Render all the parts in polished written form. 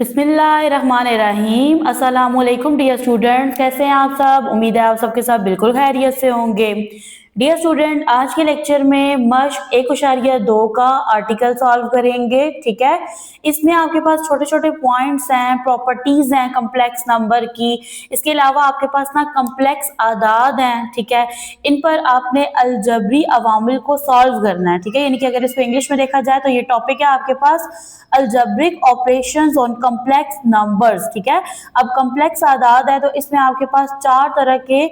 बिस्मिल्लाहिर्रहमानिर्रहीम। अस्सलामुअलैकुम dear students, कैसे हैं आप सब। उम्मीद है आप सबके साथ बिल्कुल खैरियत से होंगे। डियर स्टूडेंट, आज के लेक्चर में मश्क 1.2 का आर्टिकल सॉल्व करेंगे। ठीक है, इसमें आपके पास छोटे छोटे पॉइंट्स हैं, प्रॉपर्टीज हैं कम्प्लेक्स नंबर की। इसके अलावा आपके पास ना कम्प्लेक्स आदाद हैं। ठीक है, इन पर आपने अलजबरी अवामिल को सॉल्व करना है। ठीक है, यानी कि अगर इसको इंग्लिश में देखा जाए तो ये टॉपिक है आपके पास algebraic operations on complex numbers. ठीक है, अब कम्प्लेक्स आदाद है तो इसमें आपके पास 4 तरह के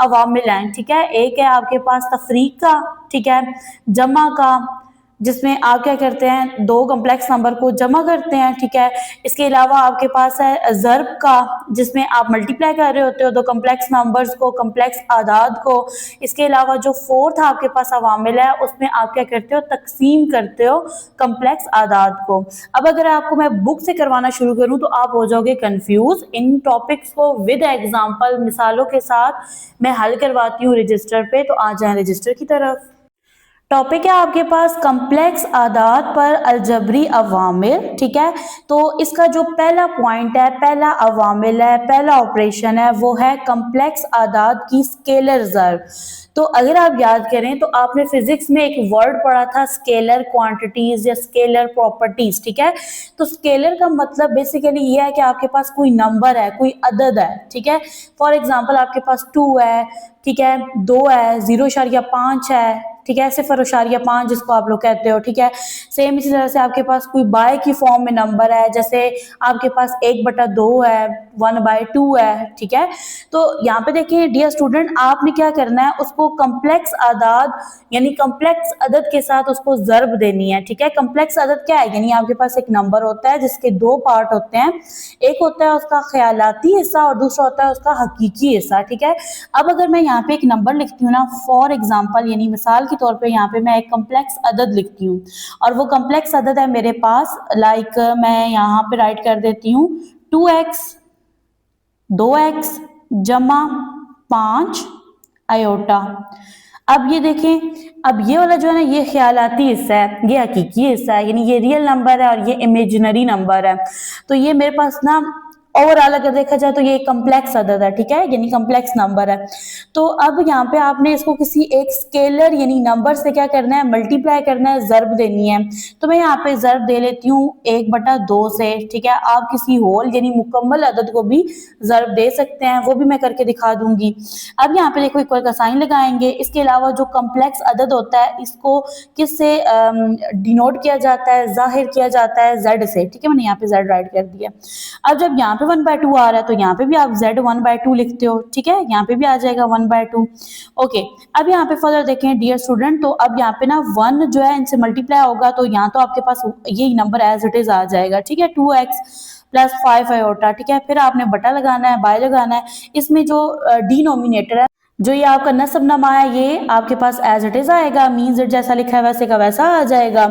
अवामिल हैं। ठीक है, एक है आपके पास तफरीक का, ठीक है, जमा का, जिसमें आप क्या करते हैं, 2 कम्प्लेक्स नंबर को जमा करते हैं। ठीक है, इसके अलावा आपके पास है ज़र्ब का, जिसमें आप मल्टीप्लाई कर रहे होते हो 2 कम्प्लेक्स नंबर्स को, कम्प्लेक्स आदाद को। इसके अलावा जो फोर्थ आपके पास अवामिल है उसमें आप क्या करते हो, तकसीम करते हो कम्प्लेक्स आदाद को। अब अगर आपको मैं बुक से करवाना शुरू करूं तो आप हो जाओगे कंफ्यूज। इन टॉपिक्स को विद एग्जांपल, मिसालों के साथ मैं हल करवाती हूँ रजिस्टर पे, तो आ जाए रजिस्टर की तरफ। टॉपिक है आपके पास कम्प्लेक्स आदाद पर अलजबरी अवामिल। ठीक है, तो इसका जो पहला पॉइंट है, पहला अवामिल है, पहला ऑपरेशन है, वो है कम्प्लेक्स आदाद की स्केलर ज़र्ब। तो अगर आप याद करें तो आपने फिजिक्स में एक वर्ड पढ़ा था स्केलर क्वांटिटीज या स्केलर प्रॉपर्टीज। ठीक है, तो स्केलर का मतलब बेसिकली ये है कि आपके पास कोई नंबर है, कोई अदद है। ठीक है, फॉर एग्जांपल आपके पास 2 है, ठीक है, 2 है, 0.5 है, ठीक है, 0.5 जिसको आप लोग कहते हो। ठीक है, सेम इसी तरह से आपके पास कोई बाय की फॉर्म में नंबर है, जैसे आपके पास 1/2 है, 1/2 है। ठीक है, तो यहाँ पे देखिए डियर स्टूडेंट, आपने क्या करना है, उसको कम्प्लेक्स आदाद यानी कम्प्लेक्स अदद के साथ उसको ज़र्ब देनी है। ठीक है, कम्प्लेक्स अदद क्या है, यानी आपके पास एक नंबर होता है जिसके 2 पार्ट होते हैं, एक होता है उसका ख्यालाती हिस्सा और दूसरा होता है उसका हकीकी हिस्सा। ठीक है, अब अगर मैं यहाँ पे एक नंबर लिखती हूँ ना, फॉर एग्जाम्पल यानी मिसाल के तौर पे यहाँ पे मैं एक कम्प्लेक्स अदद लिखती हूँ और वो कम्प्लेक्स अदद है मेरे पास, लाइक मैं यहाँ पे राइट कर देती हूँ 2x 2x जमा 5 आयोटा। अब ये देखें, अब ये वाला जो है ना, ये ख्यालाती हिस्सा है, ये हकीकी हिस्सा है, यानी ये रियल नंबर है और ये इमेजिनरी नंबर है। तो ये मेरे पास ना ओवरऑल अगर देखा जाए तो ये कम्प्लेक्स अदद है। ठीक है, यानी कम्प्लेक्स नंबर है। तो अब यहाँ पे आपने इसको किसी एक स्केलर यानी नंबर से क्या करना है, मल्टीप्लाई करना है, ज़र्ब देनी है। तो मैं यहाँ पे ज़र्ब दे लेती हूँ 1/2 से। ठीक है, आप किसी होल यानी मुकम्मल अदद को भी ज़र्ब दे सकते हैं, वो भी मैं करके दिखा दूंगी। अब यहाँ पे देखो इक्वल का साइन लगाएंगे। इसके अलावा जो कम्प्लेक्स अदद होता है इसको किससे डिनोट किया जाता है, जाहिर किया जाता है Z से। ठीक है, मैंने यहाँ पे Z राइट कर दिया। अब जब यहाँ पे 1/2 आ रहा है तो यहाँ पे भी आप Z 1/2 लिखते हो। ठीक है, यहाँ पे भी आ जाएगा 1/2। ओके, अब यहाँ पे फर्दर देखें डियर स्टूडेंट, तो अब यहाँ पे ना 1 जो है इनसे मल्टीप्लाई होगा तो यहाँ तो आपके पास यही नंबर एज इट इज आ जाएगा। ठीक है, 2x + 5 आयोटा। ठीक है, फिर आपने बटा लगाना है, बाय लगाना है। इसमें जो डिनोमिनेटर है, जो ये आपका नस्ब नमा है, ये आपके पास एज इट इज आएगा, मीन्स इट जैसा लिखा है वैसे का वैसा आ जाएगा।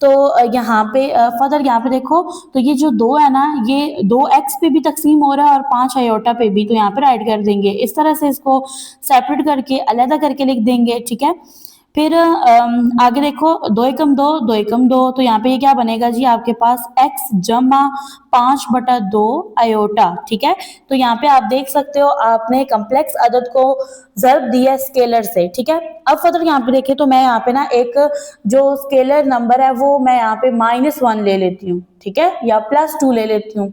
तो यहाँ पे फर्दर यहाँ पे देखो, तो ये जो 2 है ना, ये 2x पे भी तकसीम हो रहा है और 5 आयोटा पे भी, तो यहाँ पे राइट कर देंगे। इस तरह से इसको सेपरेट करके अलग करके लिख देंगे। ठीक है, फिर आगे देखो 2 एकम 2 2 एकम 2, तो यहाँ पे ये क्या बनेगा जी, आपके पास x जमा 5/2 आयोटा। ठीक है, तो यहाँ पे आप देख सकते हो आपने कम्प्लेक्स अदद को ज़र्ब दिया स्केलर से। ठीक है, अब फर्दर यहाँ पे देखें तो मैं यहाँ पे ना एक जो स्केलर नंबर है वो मैं यहाँ पे -1 ले लेती हूँ। ठीक है, या +2 ले लेती हूँ।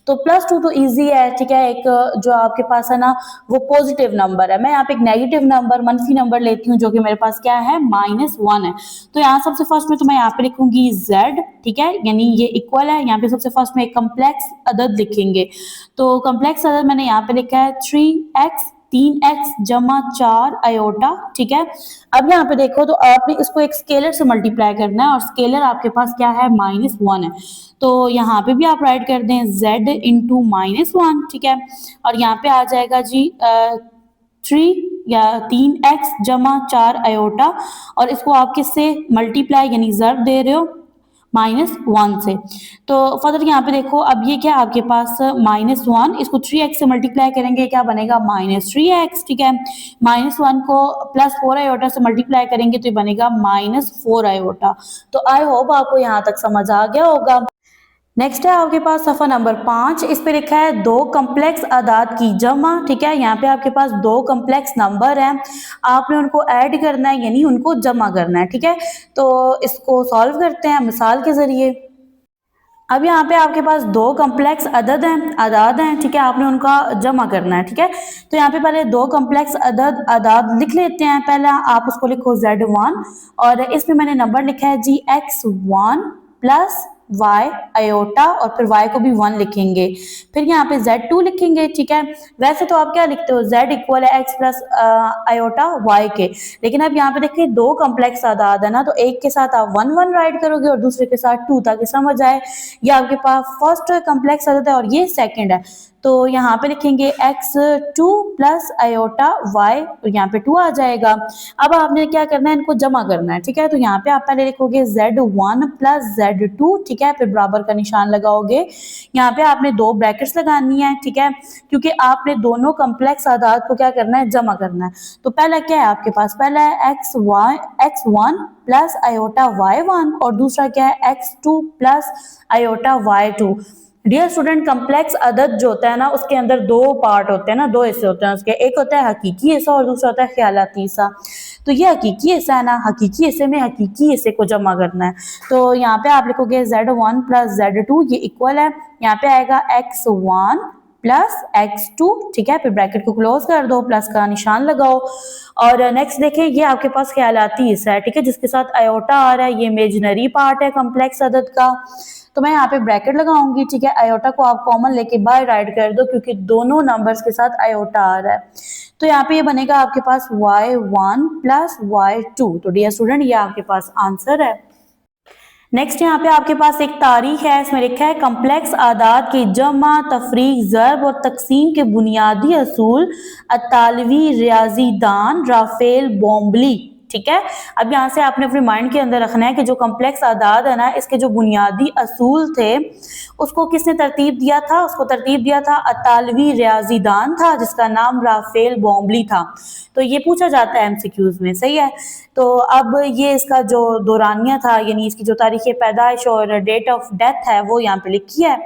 तो +2 तो इजी है। ठीक है, एक जो आपके पास है ना वो पॉजिटिव नंबर है। मैं यहाँ पे एक नेगेटिव नंबर, मनफी नंबर लेती हूँ जो कि मेरे पास क्या है, -1 है। तो यहाँ सबसे फर्स्ट में तो मैं यहाँ पे लिखूंगी Z। ठीक है, यानी ये इक्वल है, यहाँ पे सबसे फर्स्ट में एक कम्प्लेक्स अदद लिखेंगे। तो कम्प्लेक्स अदद मैंने यहाँ पे लिखा है 3x जमा 4 आयोटा। ठीक है, अब यहाँ पे देखो तो आपने इसको एक स्केलर से मल्टीप्लाई करना है और स्केलर आपके पास क्या है, -1 है। तो यहाँ पे भी आप राइट कर दें Z × -1। ठीक है, और यहाँ पे आ जाएगा जी 3x जमा 4 आयोटा, और इसको आप किससे मल्टीप्लाई यानी ज़र्ब दे रहे हो, -1 से। तो फर्दर यहाँ पे देखो, अब ये क्या आपके पास -1, इसको 3x से मल्टीप्लाई करेंगे, क्या बनेगा, -3x। ठीक है, -1 को +4 आयोटा से मल्टीप्लाई करेंगे तो ये बनेगा -4 आयोटा। तो आई होप आपको यहाँ तक समझ आ गया होगा। नेक्स्ट है आपके पास सफ़ा नंबर 5। इस पे लिखा है दो कम्प्लेक्स अदाद की जमा। ठीक है, यहाँ पे आपके पास दो कम्प्लेक्स नंबर हैं, आपने उनको ऐड करना है यानी उनको जमा करना है। ठीक है, तो इसको सॉल्व करते हैं मिसाल के जरिए। अब यहाँ पे आपके पास दो कम्प्लेक्स अदाद हैं। ठीक है, आपने उनका जमा करना है। ठीक है, तो यहाँ पे पहले दो कम्प्लेक्स अदाद लिख लेते हैं। पहला आप उसको लिखो Z1 और इसमें मैंने नंबर लिखा है जी X1 प्लस y आयोटा और फिर y को भी 1 लिखेंगे। फिर यहाँ पे Z2 लिखेंगे। ठीक है, वैसे तो आप क्या लिखते हो Z इक्वल है x प्लस आयोटा y के, लेकिन अब यहाँ पे देखिए दो कम्प्लेक्स आदाद है ना, तो एक के साथ आप 1 1 राइट करोगे और दूसरे के साथ 2, ताकि समझ आए ये आपके पास फर्स्ट कम्प्लेक्स आदाद है और ये सेकंड है। तो यहाँ पे लिखेंगे x2 प्लस आयोटा y और यहाँ पे 2 आ जाएगा। अब आपने क्या करना है, इनको जमा करना है। ठीक है, तो यहाँ पे आप पहले लिखोगे Z1 प्लस Z2। ठीक है, फिर बराबर का निशान लगाओगे। यहाँ पे आपने दो ब्रैकेट्स लगानी है। ठीक है, क्योंकि आपने दोनों कम्प्लेक्स आदाद को क्या करना है, जमा करना है। तो पहला क्या है आपके पास, पहला है x1 प्लस आयोटा y1 और दूसरा क्या है x2 plus iota y2। Dear student, complex अदद जो होता है ना, उसके अंदर दो पार्ट होते हैं ना, दो हिस्से होते हैं उसके। एक होता है हकीकी हिस्सा और दूसरा होता है ख्यालाती हिस्सा। तो ये हकीकी हिस्सा है ना, हकीकी हिस्से में हकीकी हिस्से को जमा करना है। तो यहाँ पे आप लिखोगे Z1 प्लस Z2, ये इक्वल है, यहाँ पे आएगा x1 प्लस x2। ठीक है, फिर ब्रैकेट को क्लोज कर दो, प्लस का निशान लगाओ। और नेक्स्ट देखें, ये आपके पास ख्यालाती हिस्सा है। ठीक है, जिसके साथ आयोटा आ रहा है, ये इमेजिनरी पार्ट है कम्प्लेक्स अदद का। तो मैं यहाँ पे ब्रैकेट लगाऊंगी। ठीक है, आयोटा को आप कॉमन लेके बाहर राइट कर दो, क्योंकि दोनों नंबर्स के साथ आयोटा आ रहा है। तो यहाँ पे ये बनेगा आपके पास y1 प्लस y2। तो डियर स्टूडेंट, ये आपके पास आंसर है। नेक्स्ट यहाँ पे आपके पास एक तारीख है, इसमें लिखा है कम्प्लेक्स आदाद की जमा, तफरीक, ज़र्ब और तकसीम के बुनियादी असूल अतालवी रियाजीदान राफेल बोम्बली। ठीक है, अब यहाँ से आपने अपने माइंड के अंदर रखना है कि जो कम्प्लेक्स आदाद है ना, इसके जो बुनियादी असूल थे उसको किसने तरतीब दिया था, उसको तरतीब दिया था अतालवी रियाजीदान था, जिसका नाम राफेल बोम्बली था। तो ये पूछा जाता है एमसीक्यूज में, सही है। तो अब ये इसका जो दौरानिया था, यानी इसकी जो तारीख पैदाइश और डेट ऑफ डेथ है, वो यहाँ पे लिखी है।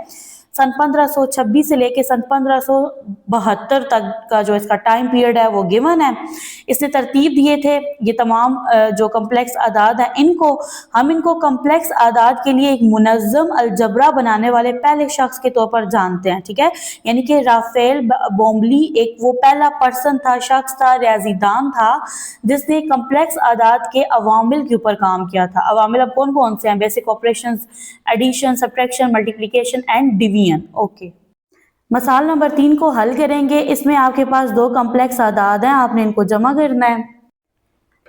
सन 1526 से लेके सन 1572 तक का जो इसका टाइम पीरियड है वो गिवन है। इसने तरतीब दिए थे ये तमाम जो कम्प्लेक्स आदाद हैं, हम इनको कम्प्लेक्स आदाद के लिए एक मुनज़्ज़म अलजबरा बनाने वाले पहले शख्स के तौर पर जानते हैं। ठीक है, यानी कि राफेल बोम्बली एक वो पहला पर्सन था, शख्स था, रियाजीदान था, जिसने कम्प्लेक्स आदाद के अवामिल के ऊपर काम किया था। अवामिल अब कौन कौन से हैं? Basic operations, addition, subtraction, multiplication and division. Okay, मसाल नंबर 3 को हल करेंगे। इसमें आपके पास दो कम्प्लेक्स आदाद हैं, आपने इनको जमा करना है।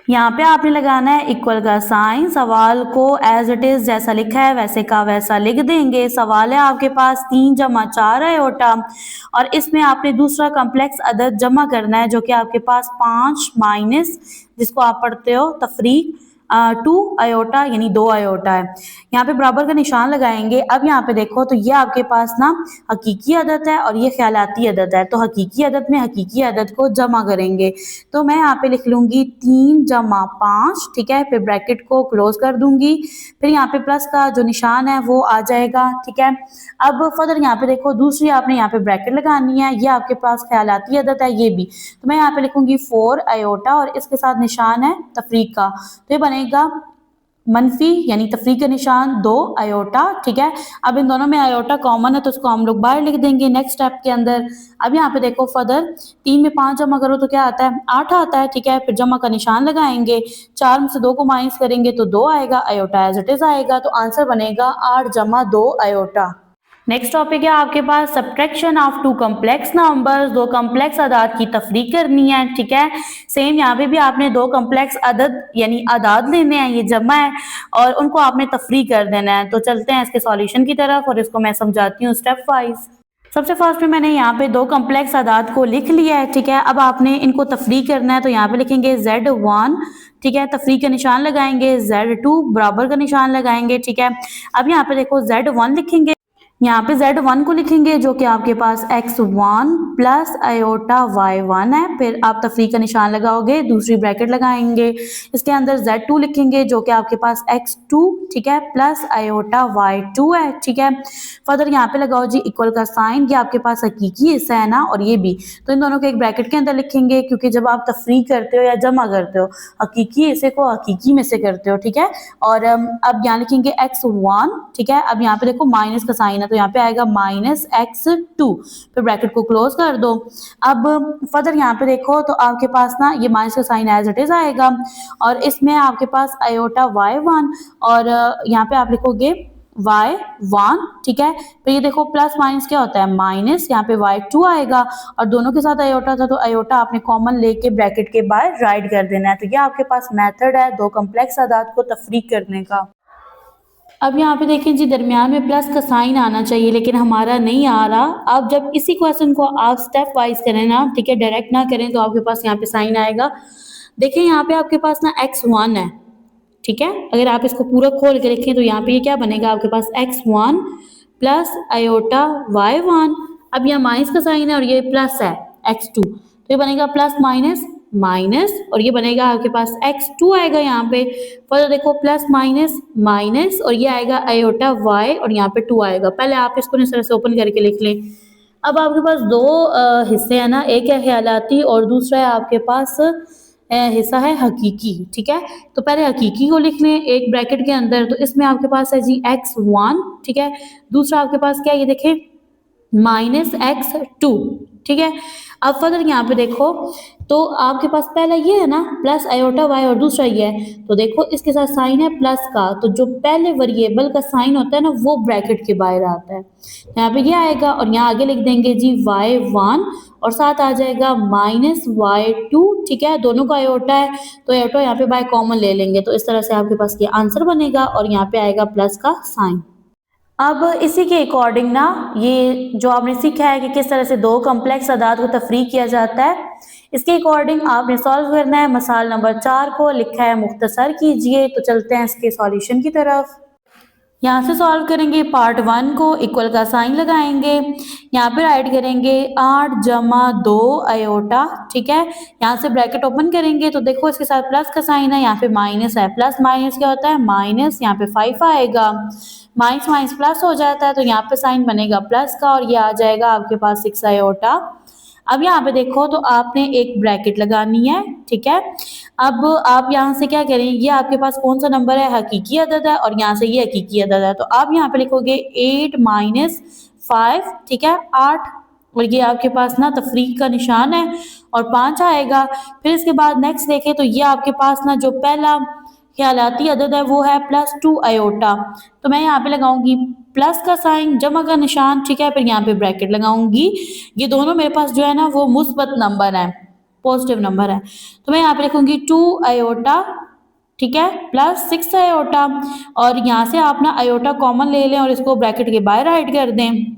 यहाँ पे आपने लगाना है इक्वल का साइन। सवाल को एज इट इज जैसा लिखा है वैसे का वैसा लिख देंगे। सवाल है आपके पास 3 जमा 4 आयोटा और इसमें आपने दूसरा कम्प्लेक्स अदद जमा करना है, जो कि आपके पास 5 माइनस, जिसको आप पढ़ते हो तफरीक 2 आयोटा यानी 2 आयोटा है। यहाँ पे बराबर का निशान लगाएंगे। अब यहाँ पे देखो तो ये आपके पास ना हकीकी अदद है और ये ख्यालाती अदद है। तो हकीकी अदद में हकीकी अदद को जमा करेंगे। तो मैं यहाँ पे लिख लूंगी 3 जमा 5। ठीक है, फिर ब्रैकेट को क्लोज कर दूंगी। फिर यहाँ पे प्लस का जो निशान है वो आ जाएगा। ठीक है, अब फर्दर यहाँ पे देखो दूसरी आपने यहाँ पे ब्रैकेट लगानी है। ये आपके पास ख्यालाती अदद है, ये भी। तो मैं यहाँ पे लिखूंगी 4 आयोटा और इसके साथ निशान है तफरीक का। तो ये बनेगा मनफी यानी तफरीक का निशान 2 आयोटा। ठीक है, अब इन दोनों में आयोटा कॉमन है तो उसको हम लोग बाहर लिख देंगे नेक्स्ट स्टेप के अंदर। अब यहाँ पे देखो फर्दर 3 में 5 जमा करो तो क्या आता है? 8 आता है। ठीक है, फिर जमा का निशान लगाएंगे। 4 में से 2 को माइनस करेंगे तो 2 आएगा, आयोटा एज इट इज आएगा। तो आंसर बनेगा 8 जमा 2 आयोटा। नेक्स्ट टॉपिक है आपके पास subtraction of two complex numbers. दो कम्प्लेक्स आदाद की तफरीक करनी है। ठीक है, सेम यहाँ पे भी आपने दो कम्प्लेक्स अदद यानी आदाद लेने हैं, ये जमा है और उनको आपने तफरीक कर देना है। तो चलते हैं इसके सॉल्यूशन की तरफ और इसको मैं समझाती हूँ स्टेप वाइज। सबसे फर्स्ट में मैंने यहाँ पे दो कम्प्लेक्स आदाद को लिख लिया है। ठीक है, अब आपने इनको तफरीक करना है। तो यहाँ पे लिखेंगे Z1। ठीक है, तफरीक का निशान लगाएंगे। Z2 बराबर का निशान लगाएंगे। ठीक है, अब यहाँ पे देखो Z1 लिखेंगे। यहाँ पे Z1 को लिखेंगे जो कि आपके पास x1 प्लस आयोटा y1 है। फिर आप तफरीक का निशान लगाओगे, दूसरी ब्रैकेट लगाएंगे, इसके अंदर Z2 लिखेंगे जो कि आपके पास x2 ठीक है प्लस आयोटा y2 है। ठीक है, फर्दर यहाँ पे लगाओ जी इक्वल का साइन, ये आपके पास हकीकी हिस्सा है ना और ये भी, तो इन दोनों को एक ब्रैकेट के अंदर लिखेंगे क्योंकि जब आप तफरीक करते हो या जमा करते हो हकीकी हिस्से को हकीकी में से करते हो। ठीक है, और अब यहाँ लिखेंगे x1 ठीक है। अब यहाँ पे देखो माइनस का साइन है तो यहाँ पे आएगा माइनस x2, फिर ब्रैकेट को क्लोज कर दो। अब फर्दर यहाँ पे देखो तो आपके पास ना ये माइनस का साइन एज इट इज आएगा और इसमें आपके पास आयोटा y1 और यहाँ पे आप लिखोगे y1 ठीक है। तो ये देखो प्लस माइनस क्या होता है माइनस, यहाँ पे y2 आएगा और दोनों के साथ आयोटा था तो आयोटा आपने कॉमन लेके ब्रैकेट के बाहर राइट कर देना है। तो ये आपके पास मेथड है दो कम्प्लेक्स आदाद को तफरीक करने का। अब यहाँ पे देखें जी दरमियान में प्लस का साइन आना चाहिए लेकिन हमारा नहीं आ रहा। अब जब इसी क्वेश्चन को आप स्टेप वाइज करें ना ठीक है, डायरेक्ट ना करें तो आपके पास यहाँ पे साइन आएगा। देखिए यहाँ पे आपके पास ना x1 है ठीक है, अगर आप इसको पूरा खोल के लिखें तो यहाँ पे ये क्या बनेगा आपके पास x1 प्लस आयोटा y1। अब यहाँ माइनस का साइन है और ये प्लस है x2 तो ये बनेगा प्लस माइनस माइनस और ये बनेगा आपके पास x2 आएगा यहाँ पे। पर देखो प्लस माइनस माइनस और ये आएगा आयोटा y और यहाँ पे 2 आएगा। पहले आप इसको इस तरह से ओपन करके लिख लें। अब आपके पास दो हिस्से हैं ना, एक है ख्यालाती और दूसरा है आपके पास हिस्सा है हकीकी। ठीक है, तो पहले हकीकी को लिख लें एक ब्रैकेट के अंदर, तो इसमें आपके पास है जी x1 ठीक है, दूसरा आपके पास क्या है ये देखें माइनस x2 ठीक है। अब फर्दर यहाँ पे देखो तो आपके पास पहला ये है ना प्लस आयोटा y और दूसरा ये है, तो देखो इसके साथ साइन है प्लस का, तो जो पहले वेरिएबल का साइन होता है ना वो ब्रैकेट के बाहर आता है। यहाँ पे ये आएगा और यहाँ आगे लिख देंगे जी y1 और साथ आ जाएगा माइनस y2 ठीक है, दोनों का आयोटा है तो आयोटा यहाँ पे बाय कॉमन ले लेंगे, तो इस तरह से आपके पास ये आंसर बनेगा और यहाँ पे आएगा प्लस का साइन। अब इसी के अकॉर्डिंग ना ये जो आपने सीखा है कि किस तरह से दो कम्प्लेक्स अदाद को तफरीक किया जाता है, इसके अकॉर्डिंग आपने सॉल्व करना है। मसाल नंबर 4 को लिखा है मुख्तसर कीजिए, तो चलते हैं इसके सॉल्यूशन की तरफ। यहाँ से सॉल्व करेंगे पार्ट 1 को, इक्वल का साइन लगाएंगे, यहाँ पे राइट करेंगे 8 जमा 2 आयोटा ठीक है, यहाँ से ब्रैकेट ओपन करेंगे तो देखो इसके साथ प्लस का साइन है, यहाँ पे माइनस है, प्लस माइनस क्या होता है माइनस, यहाँ पे 5 आएगा, माइनस माइनस प्लस हो जाता है तो यहाँ पे साइन बनेगा प्लस का और ये आ जाएगा आपके पास 6 आयोटा। अब यहाँ पे देखो तो आपने एक ब्रैकेट लगानी है ठीक है। अब आप यहाँ से क्या करें, ये आपके पास कौन सा नंबर है हकीकी अदद है और यहाँ से ये हकीकी अदद है, तो आप यहाँ पे लिखोगे 8 माइनस 5 ठीक है 8 और ये आपके पास ना तफरीक का निशान है और 5 आएगा। फिर इसके बाद नेक्स्ट देखें तो ये आपके पास ना जो पहला ख्यालाती अदद है वो है +2 आयोटा, तो मैं यहाँ पे लगाऊंगी प्लस का साइन जमा का निशान ठीक है, फिर यहाँ पे ब्रैकेट लगाऊंगी। ये दोनों मेरे पास जो है ना वो मुस्बत नंबर है, पॉजिटिव नंबर है, तो मैं यहाँ पे लिखूंगी 2 आयोटा ठीक है प्लस 6 आयोटा और यहाँ से आप ना आयोटा कॉमन ले लें और इसको ब्रैकेट के बाहर राइट कर दें।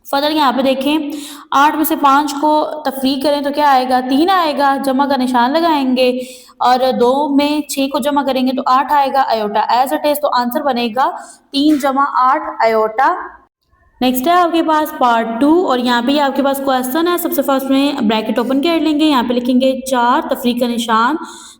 फर्दर यहाँ पे देखें 8 में से 5 को तफरीक करें तो क्या आएगा 3 आएगा, जमा का निशान लगाएंगे और 2 में 6 को जमा करेंगे तो 8 आएगा आयोटा एज इट इज, तो आंसर बनेगा 3 जमा 8 आयोटा। नेक्स्ट है आपके पास पार्ट 2 और यहाँ पे आपके पास क्वेश्चन है। सबसे फर्स्ट में ब्रैकेट ओपन कर लेंगे, यहाँ पे लिखेंगे 4 तफरीक का निशान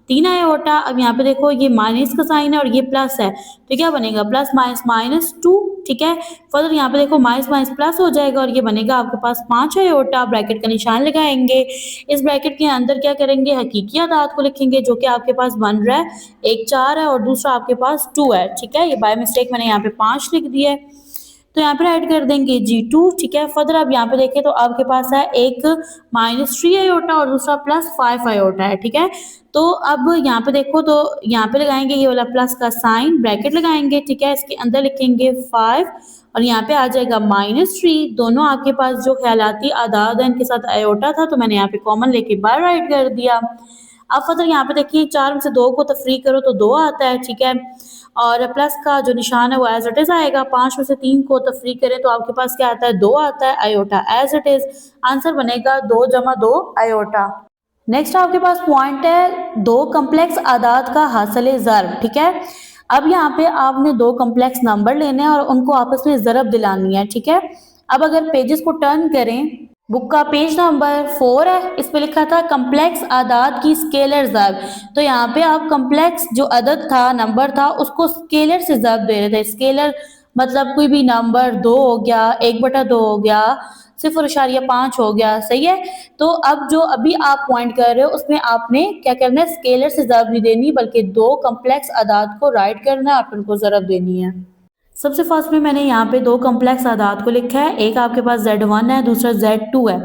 3 आयोटा। अब यहाँ पे देखो ये माइनस का साइन है और ये प्लस है तो क्या बनेगा प्लस माइनस माइनस 2 ठीक है। फर्दर यहाँ पे देखो माइनस माइनस प्लस हो जाएगा और ये बनेगा आपके पास 5 आयोटा, ब्रैकेट का निशान लगाएंगे। इस ब्रैकेट के अंदर क्या करेंगे हकीकी अदाद को लिखेंगे जो कि आपके पास बन रहा है, एक 4 है और दूसरा आपके पास 2 है ठीक है, ये बाय मिस्टेक मैंने यहाँ पे 5 लिख दिया है तो यहाँ पे राइट कर देंगे G2 ठीक है। फर्दर अब यहाँ पे देखें तो आपके पास है एक -3 आयोटा और दूसरा +5 आयोटा है ठीक है। तो अब यहाँ पे देखो तो यहाँ पे लगाएंगे ये वाला प्लस का साइन, ब्रैकेट लगाएंगे ठीक है, इसके अंदर लिखेंगे 5 और यहाँ पे आ जाएगा -3। दोनों आपके पास जो ख्यालाती आदाद है इनके साथ आयोटा था तो मैंने यहाँ पे कॉमन लेके बाहर राइट कर दिया। अब फर्दर यहाँ पे देखिए 4 में से 2 को तफरीक करो तो 2 आता है ठीक है, और प्लस का जो निशान है वो एज इट इज आएगा। 5 में से 3 को तफरीक करें तो आपके पास क्या आता है 2 आता है iota as it is, answer बनेगा 2 जमा 2 आयोटा। नेक्स्ट आपके पास पॉइंट है दो कम्प्लेक्स आदाद का हासिल ज़र्ब ठीक है। अब यहाँ पे आपने दो कॉम्प्लेक्स नंबर लेने हैं और उनको आपस में ज़रब दिलानी है, ठीक है। अब अगर पेजेस को टर्न करें, बुक का पेज नंबर 4 है, इस पे लिखा था कॉम्प्लेक्स आदाद की स्केलर ज़रब। तो यहाँ पे आप कॉम्प्लेक्स जो अदद था, नंबर था, उसको स्केलर से ज़रब दे रहे थे। स्केलर मतलब कोई भी नंबर 2 हो गया, 1/2 हो गया, 0.5 हो गया, सही है। तो अब जो अभी आप पॉइंट कर रहे हो उसमें आपने क्या करना है, स्केलर से ज़रब नहीं देनी बल्कि दो कॉम्प्लेक्स आदाद को राइट करना है और उनको ज़रब देनी है। सबसे फर्स्ट में मैंने यहाँ पे दो कॉम्प्लेक्स आदाद को लिखा है, एक आपके पास Z1 है, दूसरा Z2 है।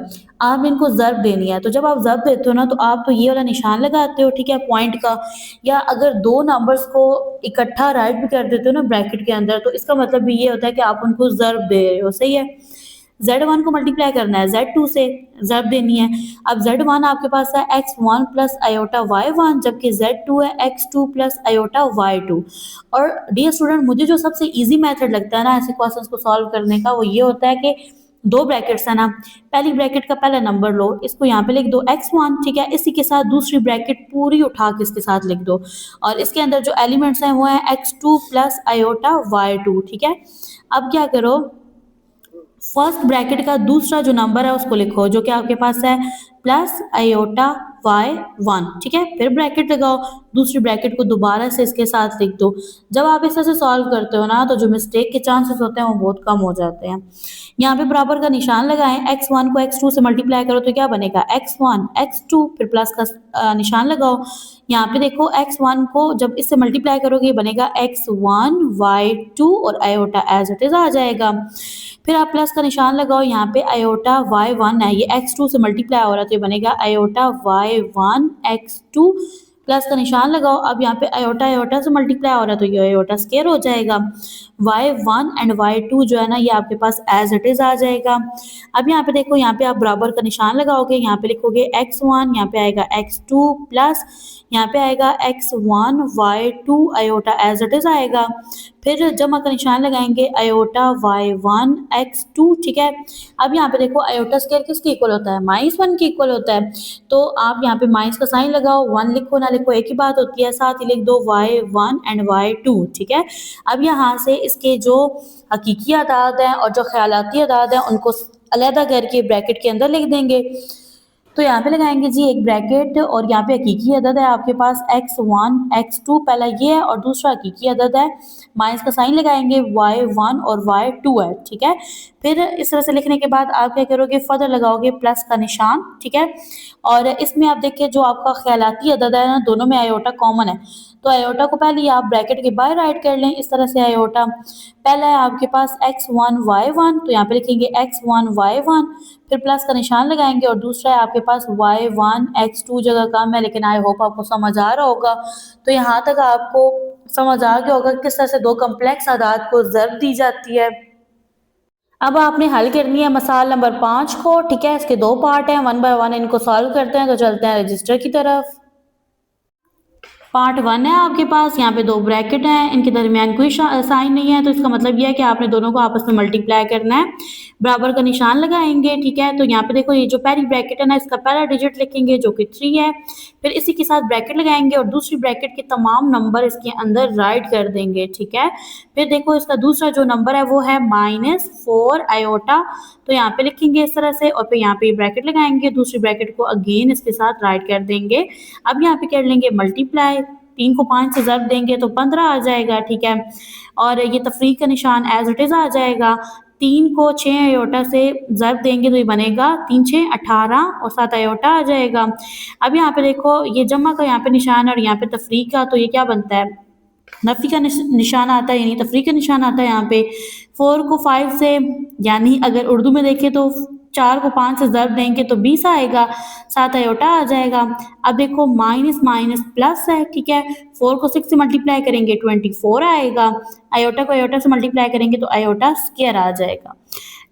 आप इनको ज़रब देनी है, तो जब आप ज़रब देते हो ना तो आप तो ये वाला निशान लगाते हो, ठीक है, पॉइंट का। या अगर दो नंबर्स को इकट्ठा राइट भी कर देते हो ना ब्रैकेट के अंदर, तो इसका मतलब भी ये होता है कि आप उनको ज़रब दे रहे हो, सही है। Z1 को मल्टीप्लाई करना है Z2 से, ज़रब देनी है। अब Z1 आपके पास है x1 प्लस आयोटा y1, जबकि Z2 है x2 प्लस आयोटा y2। और डियर स्टूडेंट, मुझे जो सबसे इजी मेथड लगता है ना ऐसे क्वेश्चंस को सॉल्व करने का, वो ये होता है कि दो ब्रैकेट्स है ना, पहली ब्रैकेट का पहला नंबर लो, इसको यहाँ पे लिख दो x1, ठीक है। इसी के साथ दूसरी ब्रैकेट पूरी उठा के इसके साथ लिख दो, और इसके अंदर जो एलिमेंट्स हैं वो है x2 प्लस आयोटा y2, ठीक है। अब क्या करो, फर्स्ट ब्रैकेट का दूसरा जो नंबर है उसको लिखो, जो कि आपके पास है प्लस आयोटा y1, ठीक है। फिर ब्रैकेट लगाओ, दूसरी ब्रैकेट को दोबारा से इसके साथ लिख दो। जब आप इस तरह से सॉल्व करते हो ना तो जो मिस्टेक के चांसेस होते हैं वो बहुत कम हो जाते हैं। यहाँ पे बराबर का निशान लगाएं, x1 को x2 से मल्टीप्लाई करो तो क्या बनेगा, x1 x2, फिर प्लस का निशान लगाओ। यहाँ पे देखो x1 को जब इससे मल्टीप्लाई करोगे ये बनेगा x1 y2 और आयोटा एज इट इज आ जाएगा। फिर आप प्लस का निशान लगाओ, यहाँ पे आयोटा y1 है, ये x2 से मल्टीप्लाई हो रहा है तो ये बनेगा आयोटा y1 x2, प्लस का निशान लगाओ। अब यहाँ पे आयोटा आयोटा से मल्टीप्लाई हो रहा है तो ये आयोटा स्क्वायर हो जाएगा। y1 एंड y2 जो है ना ये आपके पास एज इट इज आ जाएगा। अब यहाँ पे देखो, यहाँ पे आप बराबर का निशान लगाओगे, यहाँ पे लिखोगे x1, यहाँ पे आएगा x2 प्लस यहाँ पे आएगा x1 y2 iota as it is आएगा। फिर जमा का निशान लगाएंगे, आयोटा y1 x2, ठीक है। अब यहाँ पे देखो आयोटा स्क्वायर किसके इक्वल होता है, -1 के इक्वल होता है। तो आप यहाँ पे माइनस का साइन लगाओ, 1 लिखो ना लिखो एक ही बात होती है, साथ ही लिख दो y1 एंड y2, ठीक है। अब यहाँ से इसके जो हकीकी अदाद हैं और जो ख्यालाती अदाद हैं उनको अलहदा करके ब्रैकेट के अंदर लिख देंगे। तो यहाँ पे लगाएंगे जी एक ब्रैकेट, और यहाँ पे हकीकी अदद है आपके पास x1 x2, पहला ये है, और दूसरा हकीकी अदद है, माइनस का साइन लगाएंगे, y1 और y2 है, ठीक है। फिर इस तरह से लिखने के बाद आप क्या करोगे, फर्दर लगाओगे प्लस का निशान, ठीक है। और इसमें आप देखिए जो आपका ख्यालाती अदद है ना, दोनों में आयोटा कॉमन है, तो आयोटा को पहले आप ब्रैकेट के बाहर राइट कर लें इस तरह से। आयोटा पहला है आपके पास x1 y1, तो यहाँ पे लिखेंगे x1 y1, फिर प्लस का निशान लगाएंगे, और दूसरा है आपके पास y1 x2, जगह कम है लेकिन आई होप आपको समझ आ रहा होगा। तो यहाँ तक आपको समझ आ गया होगा किस तरह से दो कम्प्लेक्स आदाद को ज़रब दी जाती है। अब आपने हल करनी है मसाल नंबर 5 को, ठीक है। इसके दो पार्ट हैं, 1 बाय 1 इनको सॉल्व करते हैं। तो चलते हैं रजिस्टर की तरफ। पार्ट 1 है आपके पास, यहाँ पे दो ब्रैकेट हैं, इनके दरमियान कोई साइन नहीं है, तो इसका मतलब यह है कि आपने दोनों को आपस में मल्टीप्लाई करना है, बराबर का निशान लगाएंगे, ठीक है। तो यहाँ पे देखो ये जो पहली ब्रैकेट है ना, इसका पहला डिजिट लिखेंगे जो कि 3 है, फिर इसी के साथ ब्रैकेट लगाएंगे और दूसरी ब्रैकेट के तमाम नंबर इसके अंदर राइट कर देंगे, ठीक है। फिर देखो इसका दूसरा जो नंबर है वो है -4 आयोटा, तो यहाँ पे लिखेंगे इस तरह से, और फिर यहाँ पे ब्रैकेट लगाएंगे, दूसरी ब्रैकेट को अगेन इसके साथ राइट कर देंगे। अब यहाँ पे कर लेंगे मल्टीप्लाई, 3 को 5 से ज़रब देंगे तो 15 आ जाएगा, ठीक है। और ये तफरीक का निशान एज इट इज़ आ जाएगा। 3 को 6 आयोटा से ज़रब देंगे तो ये बनेगा 3 6 18 और 7 आयोटा आ जाएगा। अब यहाँ पे देखो ये जमा का यहाँ पे निशान है और यहाँ पे तफरीक का, तो ये क्या बनता है, नफ़ी का निशान आता है, यानी तफरीक का निशान आता है यहाँ पे। 4 को 5 से, यानी अगर उर्दू में देखें तो 4 को 5 से ज़रब देंगे तो 20 आएगा, 7 आयोटा आ जाएगा। अब देखो माइनस माइनस प्लस है, ठीक है। 4 को 6 से मल्टीप्लाई करेंगे 24 आएगा, आयोटा को आयोटा से मल्टीप्लाई करेंगे तो आयोटा स्क्वायर आ जाएगा।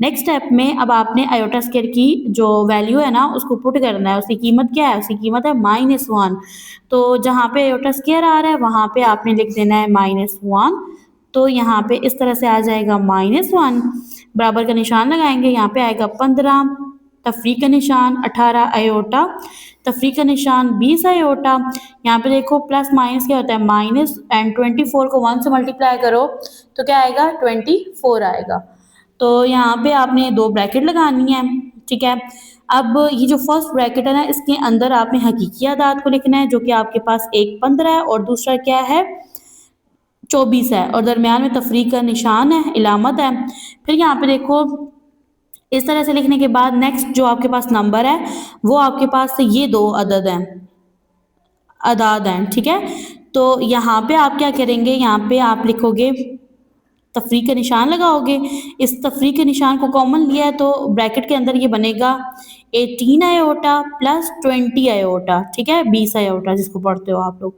नेक्स्ट स्टेप में अब आपने आयोटा स्क्वायर की जो वैल्यू है ना उसको पुट करना है, उसकी कीमत क्या है, उसकी कीमत है -1। तो जहाँ पे आयोटा स्क्वायर आ रहा है वहाँ पे आपने लिख देना है -1, तो यहाँ पे इस तरह से आ जाएगा -1, बराबर का निशान लगाएंगे, यहाँ पे आएगा 15, तफरीक का निशान 18 आयोटा, तफरीक का निशान 20 आयोटा। यहाँ पे देखो प्लस माइनस क्या होता है, माइनस, एंड 24 को 1 से मल्टीप्लाई करो तो क्या आएगा, 24 आएगा। तो यहाँ पे आपने दो ब्रैकेट लगानी है, ठीक है। अब ये जो फर्स्ट ब्रैकेट है ना, इसके अंदर आपने हकीकी आदाद को लिखना है, जो कि आपके पास एक 15 है और दूसरा क्या है, 24 है, और दरमियान में तफरीक का निशान है, इलामत है। फिर यहाँ पे देखो इस तरह से लिखने के बाद नेक्स्ट जो आपके पास नंबर है वो आपके पास ये दो आदाद हैं, ठीक है। तो यहाँ पे आप क्या करेंगे, यहाँ पे आप लिखोगे तफरीक का निशान लगाओगे। इस तफरीक के निशान को कॉमन लिया है तो ब्रैकेट के अंदर ये बनेगा 18 आयोटा प्लस 20 आयोटा, ठीक है, 20 आयोटा जिसको पढ़ते हो आप लोग।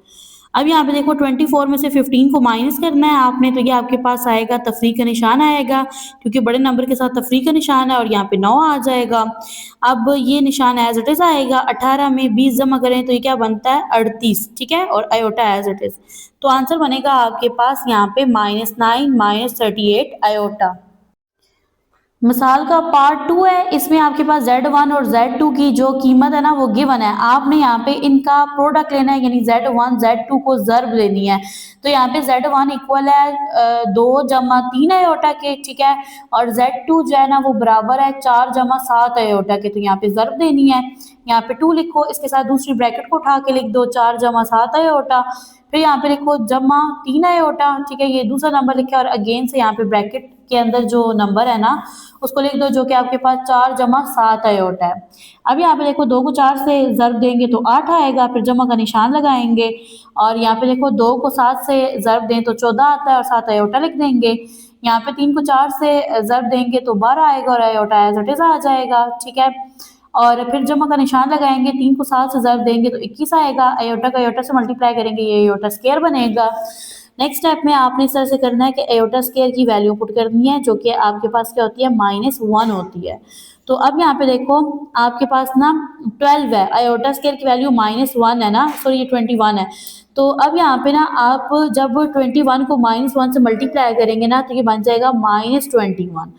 अब यहाँ पे देखो 24 में से 15 को माइनस करना है आपने, तो ये आपके पास आएगा, तफरीक का निशान आएगा, क्योंकि बड़े नंबर के साथ तफरीक का निशान है, और यहाँ पे 9 आ जाएगा। अब ये निशान एज इट इज आएगा, 18 में 20 जमा करें तो ये क्या बनता है, 38, ठीक है, और आयोटा एज इट इज। तो आंसर बनेगा आपके पास यहाँ पे -9 -38 आयोटा। मिसाल का पार्ट 2 है, इसमें आपके पास Z1 और Z2 की जो कीमत है ना वो गिवन है, आपने यहाँ पे इनका प्रोडक्ट लेना है, यानी Z1 Z2 को ज़र्ब लेनी है। तो यहाँ पे Z1 इक्वल है 2 जमा 3 आयोटा के, ठीक है, और Z2 जो है ना वो बराबर है 4 जमा 7 आयोटा के। तो यहाँ पे ज़र्ब देनी है, यहाँ पे 2 लिखो, इसके साथ दूसरी ब्रैकेट को उठा के लिख दो 4 जमा 7 आयोटा, फिर यहाँ पे लिखो जमा 3 आयोटा, ठीक है, ये दूसरा नंबर लिखा और अगेन से यहाँ पे ब्रैकेट के अंदर जो नंबर है ना उसको लिख दो, जो कि आपके पास 4 जमा 7 आयोटा है। अब यहाँ पे देखो 2 को 4 से ज़र्ब देंगे तो 8 आएगा, फिर जमा का निशान लगाएंगे, और यहाँ पे देखो 2 को 7 से ज़र्ब दें तो 14 आता है और 7 आयोटा लिख देंगे। यहाँ पे 3 को 4 से ज़र्ब देंगे तो 12 आएगा और आयोटा एज इट इज आ जाएगा, ठीक है, और फिर जमा का निशान लगाएंगे, 3 को 7 से ज़र्ब देंगे तो 21 आएगा, आयोटा का आयोटा से मल्टीप्लाई करेंगे, ये आयोटा स्क्वायर बनेगा। नेक्स्ट स्टेप में आपने इस तरह से करना है कि आयोटा स्क्वायर की वैल्यू पुट करनी है, जो कि आपके पास क्या होती है, -1 होती है। तो अब यहाँ पे देखो आपके पास ना 12 है, आयोटा स्क्वायर की वैल्यू -1 है ना, सॉरी ये 21 है। तो अब यहाँ पे ना आप जब 21 को -1 से मल्टीप्लाई करेंगे ना तो ये बन जाएगा -21।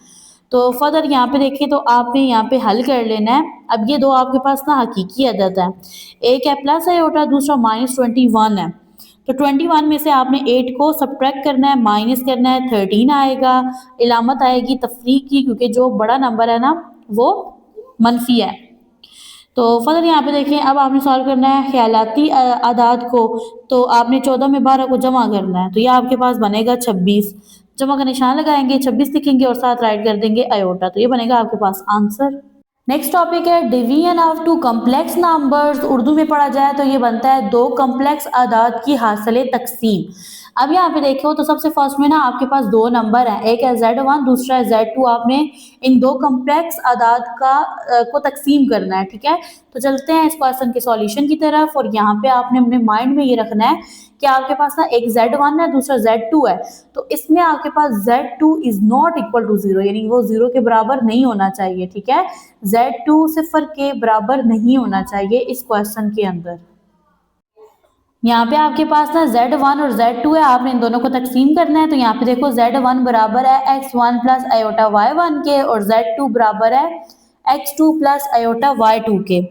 तो फर्दर यहाँ पे देखिए तो आपने यहाँ पे हल कर लेना है। अब ये दो आपके पास ना हकीकी अदद है, एक है प्लस आयोटा, दूसरा -21 है। तो 21 में से आपने 8 को सब्ट्रैक्ट करना है, माइनस करना है, 13 आएगा, इलामत आएगी तफरीक की, क्योंकि जो बड़ा नंबर है ना वो मनफी है। तो फर्दर यहाँ पे देखिए अब आपने सॉल्व करना है ख्यालाती आदाद को, तो आपने 14 में 12 को जमा करना है, तो ये आपके पास बनेगा 26, जमा का निशान लगाएंगे, 26 लिखेंगे और साथ राइट कर देंगे आयोटा, तो ये बनेगा आपके पास आंसर। नेक्स्ट टॉपिक है division of two complex numbers. Urdu में पढ़ा जाए तो ये बनता है दो कम्प्लेक्स आदाद की हासिल तकसीम। अब यहाँ पे देखो तो सबसे फर्स्ट में ना आपके पास दो नंबर हैं, एक है Z1 दूसरा है Z2। आपने इन दो कम्प्लेक्स आदाद को तकसीम करना है, ठीक है। तो चलते हैं इस क्वेश्चन के सॉल्यूशन की तरफ, और यहाँ पे आपने अपने माइंड में ये रखना है कि आपके पास ना एक Z1 है दूसरा Z2 है, तो इसमें आपके पास Z2 is not equal to 0, यानी वो 0 के बराबर नहीं होना चाहिए, ठीक है। Z2 0 के बराबर नहीं होना चाहिए इस क्वेश्चन के अंदर। यहाँ पे आपके पास ना Z1 और Z2 है, आपने इन दोनों को तकसीम करना है। तो यहाँ पे देखो Z1 बराबर है x1 प्लस आयोटा y1 के, और Z2 बराबर है x2 प्लस आयोटा y2 के।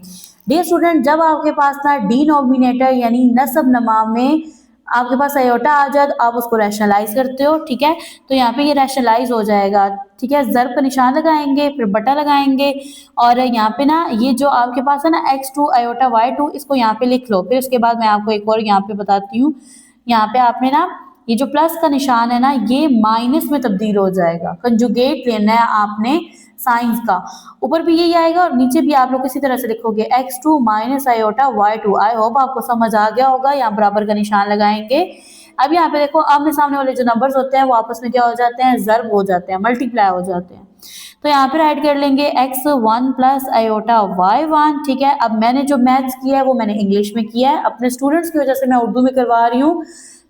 डियर स्टूडेंट, जब आपके पास ना डिनोमिनेटर यानी नस्ब नमा में आपके पास आयोटा आ जाए तो आप उसको रैशनलाइज करते हो, ठीक है। तो यहाँ पे ये रैशनलाइज हो जाएगा, ठीक है। ज़र्ब का निशान लगाएंगे, फिर बटा लगाएंगे, और यहाँ पे ना ये जो आपके पास है ना x2 आयोटा y2, इसको यहाँ पे लिख लो। फिर उसके बाद मैं आपको एक और यहाँ पे बताती हूँ, यहाँ पे आपने ना ये जो प्लस का निशान है ना ये माइनस में तब्दील हो जाएगा, कंजुगेट लेना है आपने साइंस का। ऊपर भी यही आएगा और नीचे भी आप लोग इसी तरह से लिखोगे x2 minus iota y2। I hope आपको समझ आ गया होगा। यहाँ बराबर का निशान लगाएंगे। अब यहाँ पे देखो आमने सामने वाले जो नंबर्स होते हैं वो आपस में क्या हो जाते हैं, ज़र्ब हो जाते हैं, मल्टीप्लाई हो जाते हैं। तो यहाँ पे राइट कर लेंगे x1 प्लस आयोटा y1, ठीक है। अब मैंने जो मैथ्स किया है वो मैंने इंग्लिश में किया है, अपने स्टूडेंट्स की वजह से मैं उर्दू में करवा रही हूँ।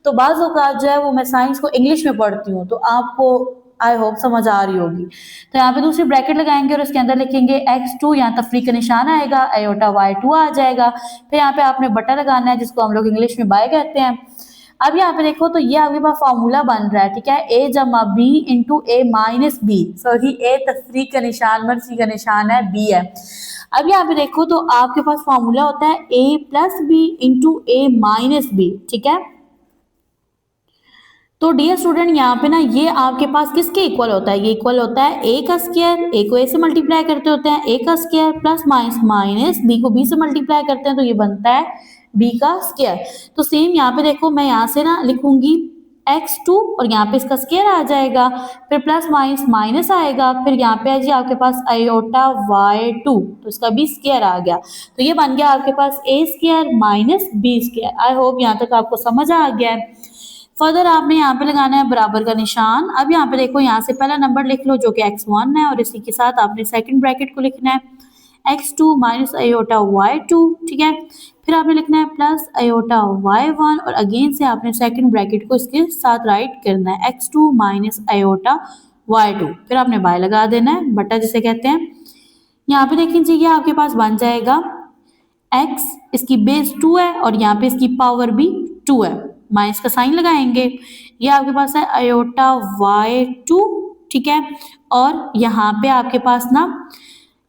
तो बाज़ औक़ात जो है वो मैं साइंस को इंग्लिश में पढ़ती हूँ, तो आपको आई होप समझ आ रही होगी। तो यहाँ पे दूसरी ब्रैकेट लगाएंगे और उसके अंदर लिखेंगे x2, यहाँ तफरीक का निशान आएगा, आयोटा y2 आ जाएगा। फिर यहाँ पे आपने बटा लगाना है जिसको हम लोग इंग्लिश में बाय कहते हैं। अब यहाँ पे देखो तो ये आपके पास फॉर्मूला बन रहा है, ठीक है, ए जमा बी इंटू ए माइनस बी, सॉरी ए तफरीक का निशान मर्सी का निशान है, बी है। अब यहाँ पे देखो तो आपके पास फॉर्मूला होता है ए प्लस बी इंटू ए माइनस बी, ठीक है। तो डियर स्टूडेंट यहाँ पे ना ये आपके पास किसके इक्वल होता है, ये इक्वल होता है ए का स्क्वायर, ए को ए से मल्टीप्लाई करते होते हैं ए का square, plus minus minus b को बी से मल्टीप्लाई करते हैं तो ये बनता है बी का स्क्वायर। तो सेम यहाँ पे देखो मैं यहाँ से ना लिखूंगी x2 और यहाँ पे इसका स्क्वायर आ जाएगा, फिर प्लस माइनस माइनस आएगा, फिर यहाँ पे है जी आपके पास आयोटा y2, तो इसका भी स्क्वायर आ गया। तो ये बन गया आपके पास a square minus b square. I hope यहाँ तक आपको समझ आ गया है। फर्दर आपने यहाँ पे लगाना है बराबर का निशान। अब यहाँ पे देखो यहाँ से पहला नंबर लिख लो जो कि x1 है और इसी के साथ आपने सेकंड ब्रैकेट को लिखना है x2 माइनस आयोटा y2, ठीक है। फिर आपने लिखना है प्लस आयोटा y1 और अगेन से आपने सेकंड ब्रैकेट को इसके साथ राइट करना है x2 माइनस आयोटा y2, फिर आपने बाय लगा देना है, बटा जिसे कहते हैं। यहाँ पे देख लीजिए आपके पास बन जाएगा x, इसकी बेस 2 है और यहाँ पे इसकी पावर भी 2 है, माइनस का साइन लगाएंगे। ये आपके पास है आयोटा y2, ठीक है, और यहाँ पे आपके पास ना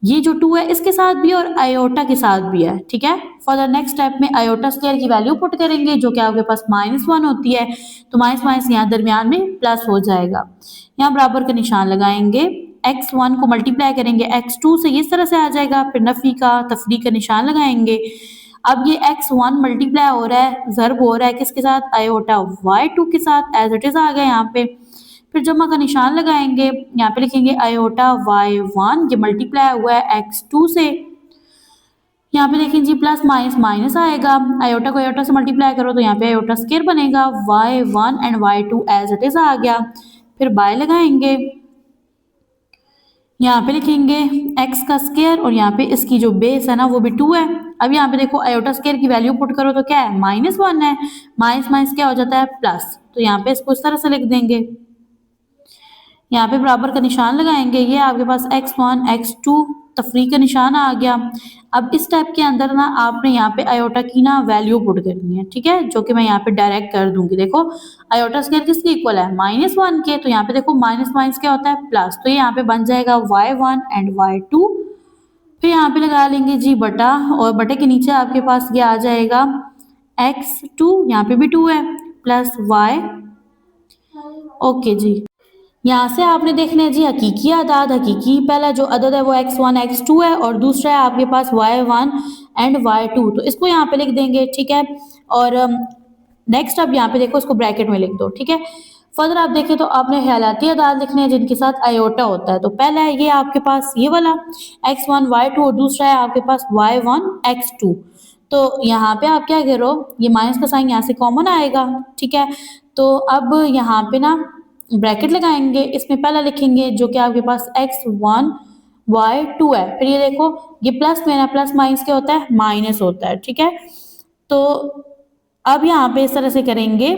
ये जो 2 है इसके साथ भी और आयोटा के साथ भी है, ठीक है। फॉर द नेक्स्ट स्टेप में आयोटा स्क्वायर की वैल्यू पुट करेंगे जो कि आपके पास -1 होती है, तो माइनस माइनस यहाँ दरमियान में प्लस हो जाएगा। यहाँ बराबर का निशान लगाएंगे, x1 को मल्टीप्लाई करेंगे x2 से, इस तरह से आ जाएगा, फिर नफी का तफरीक का निशान लगाएंगे। अब ये x1 मल्टीप्लाई हो रहा है, ज़र्ब हो रहा है किसके साथ, आयोटा y2 के साथ, एज इट इज आ गया यहाँ पे। फिर जमा का निशान लगाएंगे, यहाँ पे लिखेंगे आयोटा y1, ये मल्टीप्लाई हुआ है x2 से, यहाँ पे देखें जी प्लस माइनस माइनस आएगा, आयोटा को आयोटा से मल्टीप्लाई करो तो यहाँ पे आयोटा स्क्वायर बनेगा, y1 and y2 as it is आ गया। फिर बाय लगाएंगे, यहाँ पे लिखेंगे x का स्क्वायर और यहाँ पे इसकी जो बेस है ना वो भी 2 है। अब यहाँ पे देखो आयोटा स्क्वायर की वैल्यू पुट करो तो क्या है, -1 है, माइनस माइनस क्या हो जाता है प्लस, तो यहाँ पे इसको इस तरह से लिख देंगे। यहाँ पे बराबर का निशान लगाएंगे, ये आपके पास x1 x2 तफरीक का निशान आ गया। अब इस टाइप के अंदर ना आपने यहाँ पे आयोटा की ना वैल्यू पुट करनी है, ठीक है, जो कि मैं यहाँ पे डायरेक्ट कर दूंगी। देखो आयोटा स्क्वायर किसके इक्वल है, -1 के, तो यहाँ पे देखो माइनस माइनस क्या होता है प्लस, तो ये यहाँ पे बन जाएगा y1 एंड y2। फिर यहाँ पे लगा लेंगे जी बटा, और बटे के नीचे आपके पास ये आ जाएगा x2, यहाँ पे भी 2 है, प्लस y। ओके जी, यहाँ से आपने देखना है जी हकीकी आदाद, हकीकी पहला जो अदद है वो x1 x2 है और दूसरा है आपके पास y1 एंड y2, तो इसको यहाँ पे लिख देंगे, ठीक है। और नेक्स्ट अब यहाँ पे देखो इसको ब्रैकेट में लिख दो, ठीक है। फर्दर आप देखें तो आपने ख्यालाती आदाद लिखने हैं जिनके साथ आयोटा होता है, तो पहला है ये आपके पास ये वाला x1 y2 और दूसरा है आपके पास y1 x2। तो यहाँ पे आप क्या करो, ये माइनस का साइन यहाँ से कॉमन आएगा, ठीक है। तो अब यहाँ पे ना ब्रैकेट लगाएंगे, इसमें पहला लिखेंगे जो कि आपके पास x1 y2 है, फिर ये देखो ये प्लस में ना प्लस माइनस क्या होता है, माइनस होता है, ठीक है। तो अब यहाँ पे इस तरह से करेंगे।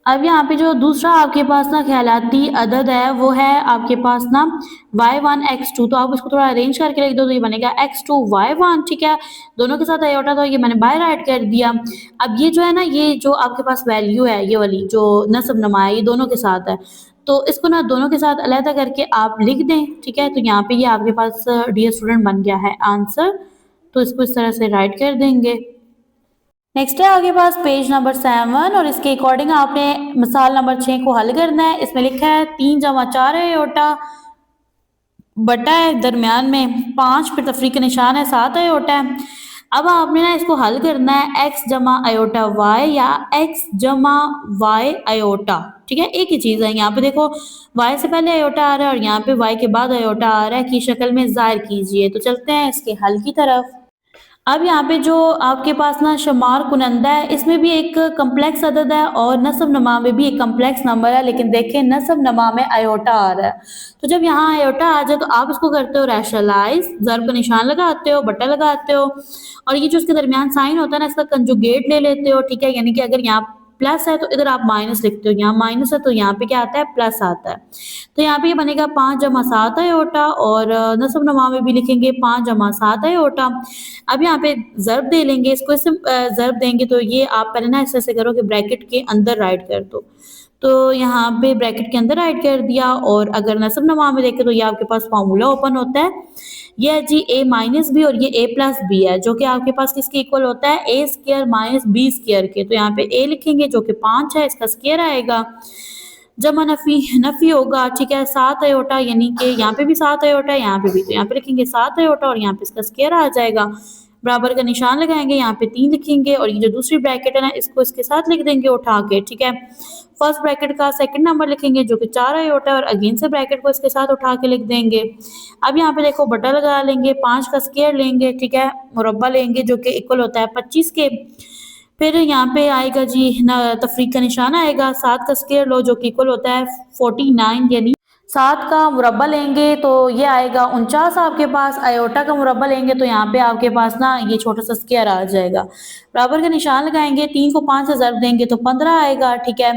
अब यहाँ पे जो दूसरा आपके पास ना ख्यालाती अदद है वो है आपके पास ना y1 x2, तो आप इसको थोड़ा अरेंज करके लिख दो तो ये बनेगा x2 y1, ठीक है। दोनों के साथ आयोटा तो ये मैंने बाय राइट कर दिया। अब ये जो है ना, ये जो आपके पास वैल्यू है ये वाली जो नस्ब नमा है, ये दोनों के साथ है, तो इसको ना दोनों के साथ अलहदा करके आप लिख दें, ठीक है। तो यहाँ पे ये आपके पास डियर स्टूडेंट बन गया है आंसर, तो इसको इस तरह से राइट कर देंगे। नेक्स्ट है आपके पास पेज नंबर 7 और इसके अकॉर्डिंग आपने मिसाल नंबर 6 को हल करना है। इसमें लिखा है 3 जमा 4 आयोटा बटा है दरमियान में 5, फिर तफरीक का निशान है 7 आयोटा है। अब आपने ना इसको हल करना है x जमा आयोटा y या x जमा y आयोटा, ठीक है, एक ही चीज़ है। यहाँ पे देखो y से पहले आयोटा आ रहा है और यहाँ पे y के बाद आयोटा आ रहा है की शक्ल में ज़ाहिर कीजिए। तो चलते हैं इसके हल की तरफ। अब यहाँ पे जो आपके पास ना शुमार कुनंदा है, इसमें भी एक कम्प्लेक्स अदद है और नस्ब नमा में भी एक कम्प्लेक्स नंबर है, लेकिन देखें नस्ब नमा में आयोटा आ रहा है। तो जब यहाँ आयोटा आ जाए तो आप इसको करते हो रैशनलाइज, ज़र्ब का निशान लगाते हो, बटा लगाते हो, और ये जो इसके दरमियान साइन होता है ना इसका कंजुगेट ले लेते हो, ठीक है। यानी कि अगर यहाँ प्लस है तो इधर आप माइनस लिखते हो, यहाँ माइनस है तो यहाँ पे क्या आता है, प्लस आता है। तो यहाँ पे ये बनेगा 5 जमा 7 आयोटा, और नस्ब नमा में भी लिखेंगे 5 जमा 7 आयोटा। अब यहाँ पे ज़र्ब दे लेंगे, इसको इससे ज़र्ब देंगे तो ये आप पहले ना ऐसे करो कि ब्रैकेट के अंदर राइट कर दो। तो यहाँ पे ब्रैकेट के अंदर राइट कर दिया, और अगर नस्ब नमा में देखें तो ये आपके पास फार्मूला ओपन होता है, ये है जी a माइनस बी और ये a प्लस बी है, जो कि आपके पास किसके इक्वल होता है, a square minus b square के। तो यहाँ पे a लिखेंगे जो कि 5 है, इसका स्क्वायर आएगा, जमा नफी नफी होगा, ठीक है, 7 आयोटा, यानी कि यहाँ पे भी 7 आयोटा है, यहाँ पे भी, तो यहाँ पे लिखेंगे 7 आयोटा और यहाँ पे इसका स्क्वायर आ जाएगा। बराबर का निशान लगाएंगे, यहाँ पे 3 लिखेंगे, और ये जो दूसरी ब्रैकेट है ना इसको इसके साथ लिख देंगे उठा के, ठीक है। फर्स्ट ब्रैकेट का सेकंड नंबर लिखेंगे जो कि 4 आयोटा है, और अगेन से ब्रैकेट को इसके साथ उठा के लिख देंगे। अब यहाँ पे देखो बटा लगा लेंगे, 5 का स्क्वायर लेंगे, ठीक है, मुरब्बा लेंगे जो कि इक्वल होता है 25 के। फिर यहाँ पे आएगा जी ना तफरीक का निशान आएगा, 7 का स्क्वायर लो जो कि इक्वल होता है 49, यानी 7 का मुरब्बा लेंगे तो ये आएगा 49 आपके पास। आयोटा का मुरब्बा लेंगे तो यहाँ पे आपके पास ना ये छोटा सा स्क्वायर आ जाएगा। बराबर का निशान लगाएंगे, 3 को 5 से ज़र्ब देंगे तो 15 आएगा, ठीक है।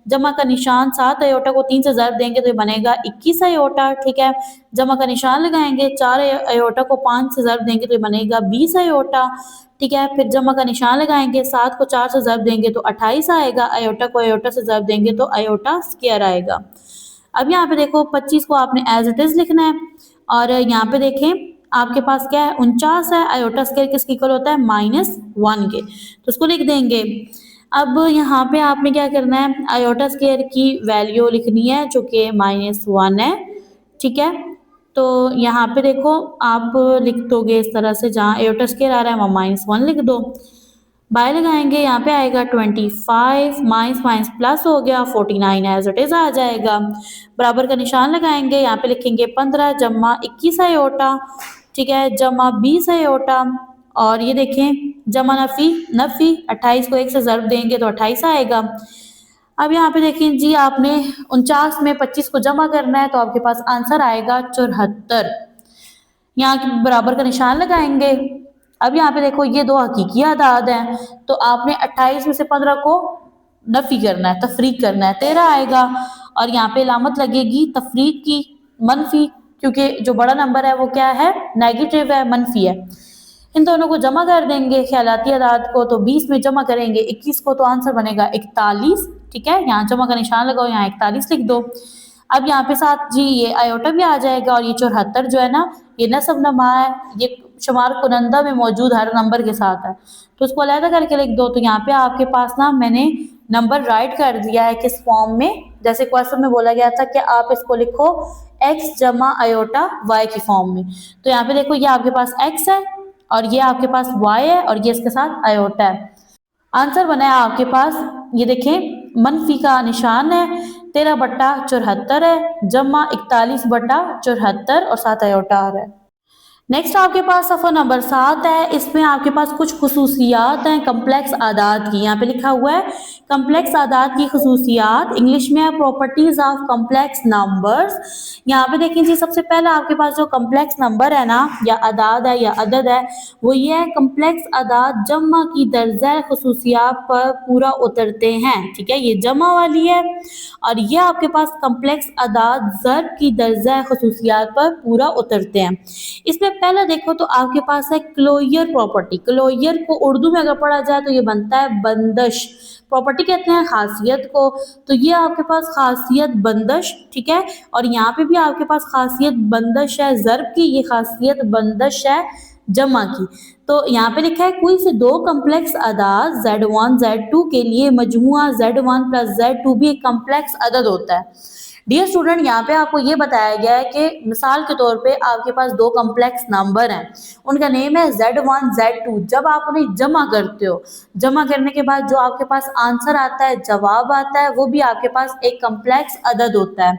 जमा का निशान, 7 आयोटा को 3 से ज़र्ब देंगे तो ये बनेगा 21 आयोटा, ठीक है। जमा का निशान लगाएंगे, 4 आयोटा को 5 से ज़र्ब देंगे तो ये बनेगा 20 आयोटा, ठीक है। फिर जमा का निशान लगाएंगे, 7 को 4 से ज़र्ब देंगे तो 28 आएगा, आयोटा को आयोटा से ज़र्ब देंगे तो आयोटा स्क्वायर आएगा। अब यहाँ पे देखो 25 को आपने एज इट इज लिखना है, और यहाँ पे देखें आपके पास क्या है, 49 है, आयोटा स्क्वायर किसके इक्वल होता है, -1 के, तो उसको लिख देंगे। अब यहाँ पे आपने क्या करना है, आयोटा स्क्वायर की वैल्यू लिखनी है जो कि -1 है, ठीक है। तो यहाँ पे देखो आप लिख दोगे इस तरह से, जहाँ आयोटा स्क्वायर आ रहा है वहाँ -1 लिख दो। बाय लगाएंगे, यहाँ पे आएगा 25, माइनस माइनस प्लस हो गया 49 एज इट इज आ जाएगा। बराबर का निशान लगाएंगे, यहाँ पे लिखेंगे 15 जमा 21 आयोटा, ठीक है, जमा 20 आयोटा, और ये देखें जमा नफी नफी, 28 को 1 से ज़र्ब देंगे तो 28 आएगा। अब यहाँ पे देखें जी आपने 49 में 25 को जमा करना है तो आपके पास आंसर आएगा 74। यहाँ के बराबर का निशान लगाएंगे। अब यहाँ पे देखो ये दो हकीकी आदाद हैं, तो आपने 28 में से 15 को नफी करना है, तफरीक करना है, 13 आएगा, और यहाँ पे अलामत लगेगी तफरीक की मनफी, क्योंकि जो बड़ा नंबर है वो क्या है, नेगेटिव है, मनफी है। इन दोनों को जमा कर देंगे ख्यालाती आदाद को, तो 20 में जमा करेंगे 21 को तो आंसर बनेगा 41, ठीक है। यहाँ जमा का निशान लगाओ, यहाँ 41 लिख दो। अब यहाँ पे साथ जी ये आयोटा भी आ जाएगा, और ये 74 जो है ना ये नस्ब नमा है, ये शुमार कुनंदा में मौजूद हर नंबर के साथ है, तो उसको अलहदा करके लिख दो। तो यहाँ पे आपके पास ना मैंने नंबर राइट कर दिया है किस फॉर्म में, जैसे क्वेश्चन में बोला गया था कि आप इसको लिखो x जमा आयोटा y की फॉर्म में। तो यहाँ पे देखो ये आपके पास x है और ये आपके पास y है और ये इसके साथ आयोटा है। आंसर बना है आपके पास, ये देखें मनफी का निशान है, 13/74 है, जमा 41/74 और 7 आयोटा आ रहा है। नेक्स्ट आपके पास सफ़ा नंबर 7 है, इसमें आपके पास कुछ खुसूसियात हैं कम्प्लेक्स आदाद की। यहाँ पे लिखा हुआ है कम्प्लेक्स आदाद की खुसूसियात, इंग्लिश में है प्रॉपर्टीज ऑफ कम्प्लेक्स नंबर्स। यहाँ पे देखें जी सबसे पहले आपके पास जो कम्प्लेक्स नंबर है ना, या आदाद है या अदद है, वो ये है कम्प्लेक्स आदाद जमा की दर्जा खुसूसियात पर पूरा उतरते हैं, ठीक है, ये जमा वाली है। और ये आपके पास कम्प्लेक्स आदाद ज़र्ब की दर्जा खुसूसियात पर पूरा उतरते हैं। इसमें पहले देखो तो आपके पास है क्लोजर प्रॉपर्टी। क्लोजर को उर्दू में अगर पढ़ा जाए तो ये बनता है बंदश। प्रॉपर्टी कहते हैं खासियत को, तो ये आपके पास खासियत बंदश, ठीक है। और यहाँ पे भी आपके पास खासियत बंदश है ज़र्ब की, ये खासियत बंदश है जमा की। तो यहाँ पे लिखा है कोई से दो कम्प्लेक्स आदाद Z1 Z2 के लिए मजमुआ Z1 प्लस Z2 भी एक कम्प्लेक्स अदद होता है। डियर स्टूडेंट, यहाँ पे आपको ये बताया गया है कि मिसाल के तौर पे आपके पास दो कम्प्लेक्स नंबर हैं, उनका नेम है Z1 Z2। जब आप उन्हें जमा करते हो, जमा करने के बाद जो आपके पास आंसर आता है, जवाब आता है, वो भी आपके पास एक कम्प्लेक्स अदद होता है।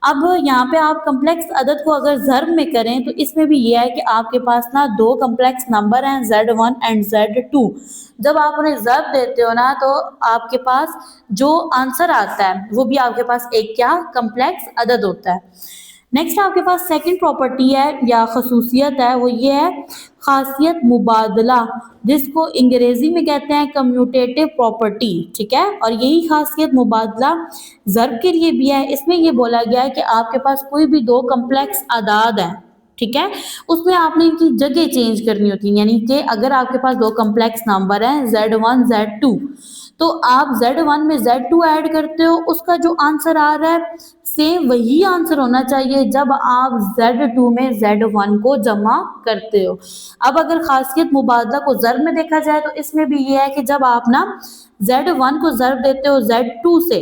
अब यहाँ पे आप कम्प्लेक्स अदद को अगर ज़र्ब में करें तो इसमें भी ये है कि आपके पास ना दो कम्प्लेक्स नंबर हैं Z1 एंड Z2। जब आप उन्हें ज़र्ब देते हो ना तो आपके पास जो आंसर आता है वो भी आपके पास एक क्या कम्प्लेक्स अदद होता है। नेक्स्ट आपके पास सेकंड प्रॉपर्टी है या खसूसियत है, वो ये है खासियत मुबादला, जिसको अंग्रेजी में कहते हैं कम्यूटेटिव प्रॉपर्टी। ठीक है, और यही खासियत मुबादला ज़र्ब के लिए भी है। इसमें ये बोला गया है कि आपके पास कोई भी दो कम्प्लेक्स आदाद है, ठीक है, उसमें आपने इनकी जगह चेंज करनी होती है। यानी कि अगर आपके पास दो कम्प्लेक्स नंबर हैं Z1 Z2, तो आप Z1 में Z2 ऐड करते हो, उसका जो आंसर आ रहा है सेम वही आंसर होना चाहिए जब आप Z2 में Z1 को जमा करते हो। अब अगर खासियत मुबादला को ज़र्ब में देखा जाए तो इसमें भी ये है कि जब आप ना Z1 को ज़र्ब देते हो Z2 से,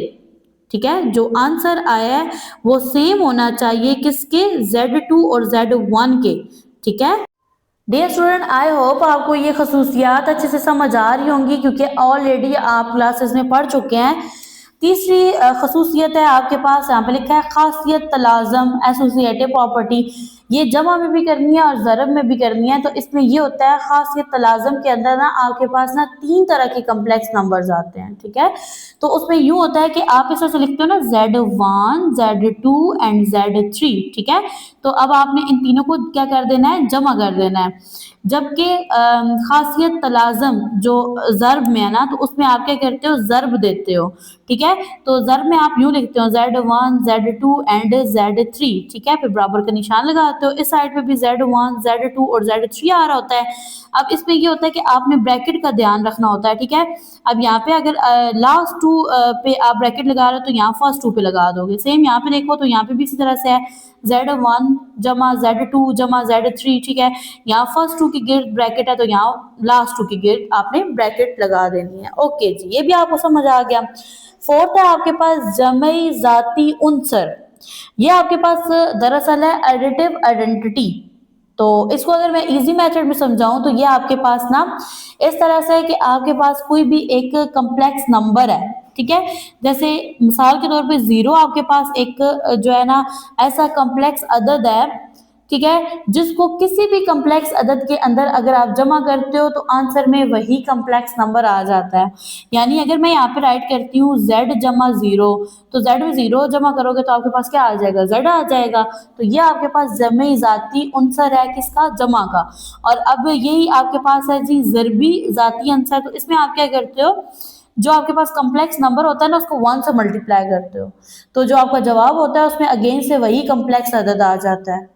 ठीक है, जो आंसर आया है वो सेम होना चाहिए किसके, Z2 और Z1 के। ठीक है डियर स्टूडेंट, आई होप आपको ये खसूसियात अच्छे से समझ आ रही होंगी, क्योंकि ऑलरेडी आप क्लासेस में पढ़ चुके हैं। तीसरी खसूसियत है आपके पास, यहाँ पे लिखा है खासियत तलाज़म एसोसिएटिव प्रॉपर्टी। ये जमा में भी करनी है और ज़रब में भी करनी है। तो इसमें ये होता है खासियत तलाज़म के अंदर ना आपके पास ना तीन तरह के कम्प्लेक्स नंबर्स आते हैं। ठीक है, तो उसमें यूँ होता है कि आप इस तरह से लिखते हो ना Z1 Z2 एंड Z3। ठीक है, तो अब आपने इन तीनों को क्या कर देना है, जमा कर देना है। जबकि खासियत तलाज़म जो ज़र्ब में है ना, तो उसमें आप क्या करते हो, ज़र्ब देते हो। ठीक है, तो ज़र्ब में आप यूँ लिखते हो Z1 Z2 एंड Z3। ठीक है, फिर बराबर का निशान लगाते हो। इस साइड पे भी Z1 Z2 और Z3 आ रहा होता है। अब इसमें ये होता है कि आपने ब्रैकेट का ध्यान रखना होता है। ठीक है, अब यहाँ पे अगर लास्ट टू पे आप ब्रैकेट लगा रहे हो तो यहाँ फर्स्ट टू पे लगा दोगे। सेम यहाँ पे देखो तो यहाँ पे भी इसी तरह से है Z1 जमा Z2 जमा Z3। ठीक है, यहाँ फर्स्ट टू की गिर्द ब्रैकेट है तो यहाँ लास्ट टू की गिर्द आपने ब्रैकेट लगा देनी है। ओके जी, ये भी आपको समझ आ गया। फोर्थ है आपके पास जमई जाती उनसर। ये आपके पास दरअसल है एडिटिव आइडेंटिटी। तो इसको अगर मैं इजी मेथड में समझाऊं तो ये आपके पास ना इस तरह से है कि आपके पास कोई भी एक कम्प्लेक्स नंबर है। ठीक है, जैसे मिसाल के तौर पे 0 आपके पास एक जो है ना ऐसा कम्प्लेक्स अदद है। ठीक है, जिसको किसी भी कम्प्लेक्स अदद के अंदर अगर आप जमा करते हो तो आंसर में वही कम्प्लेक्स नंबर आ जाता है। यानी अगर मैं यहाँ पे राइट करती हूँ Z जमा 0, तो Z में 0 जमा करोगे तो आपके पास क्या आ जाएगा, Z आ जाएगा। तो ये आपके पास जमे जाती उनसर है किसका, जमा का। और अब यही आपके पास है जी ज़रबी जाती अंसर। तो इसमें आप क्या करते हो, जो आपके पास कम्प्लेक्स नंबर होता है ना उसको 1 से मल्टीप्लाई करते हो, तो जो आपका जवाब होता है उसमें अगेन से वही कम्प्लेक्स अदद आ जाता है।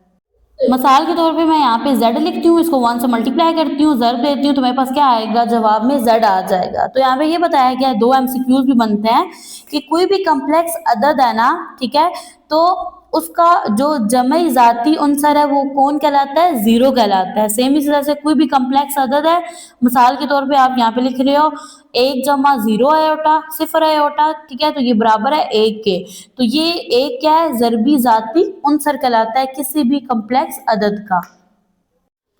मिसाल के तौर पे मैं यहाँ पे Z लिखती हूँ, इसको 1 से मल्टीप्लाई करती हूँ, ज़र्ब देती हूँ, तो मेरे पास क्या आएगा, जवाब में Z आ जाएगा। तो यहाँ पे ये बताया गया है, 2 MCQs भी बनते हैं कि कोई भी कम्प्लेक्स अदद है ना, ठीक है, तो उसका जो जमई जाती उनसर है वो कौन कहलाता है, 0 कहलाता है। सेम इसी तरह से कोई भी कम्प्लेक्स अदद है, मिसाल के तौर पे आप यहाँ पे लिख रहे हो 1 जमा 0 आयोटा 0 आयोटा। ठीक है, तो ये बराबर है 1 के। तो ये 1 क्या है, ज़रबी जाती उनसर कहलाता है किसी भी कम्प्लेक्स अदद का।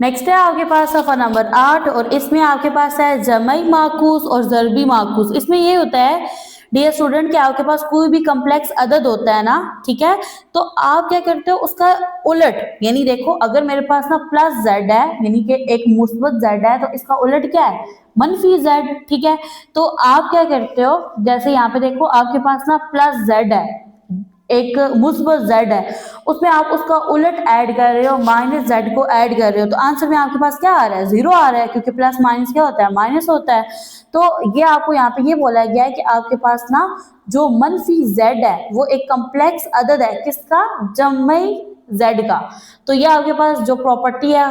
नेक्स्ट है आपके पास सफ़ा नंबर 8 और इसमें आपके पास है जमई माकूस और ज़रबी माकूस। इसमें ये होता है डियर स्टूडेंट कि आपके पास कोई भी कम्प्लेक्स अदद होता है ना, ठीक है, तो आप क्या करते हो उसका उलट, यानी देखो अगर मेरे पास ना प्लस Z है यानी कि एक मुस्बत Z है, तो इसका उलट क्या है, मनफी Z। ठीक है, तो आप क्या करते हो, जैसे यहाँ पे देखो आपके पास ना प्लस Z है, एक मुस्बत Z है, उसमें आप उसका उलट ऐड कर रहे हो, माइनस Z को ऐड कर रहे हो, तो आंसर में आपके पास क्या आ रहा है, 0 आ रहा है, क्योंकि प्लस माइनस क्या होता है, माइनस होता है। तो ये आपको यहाँ पे ये बोला गया है कि आपके पास ना जो मनफी Z है वो एक कम्प्लेक्स अदद है किसका, जमई Z का। तो ये आपके पास जो प्रॉपर्टी है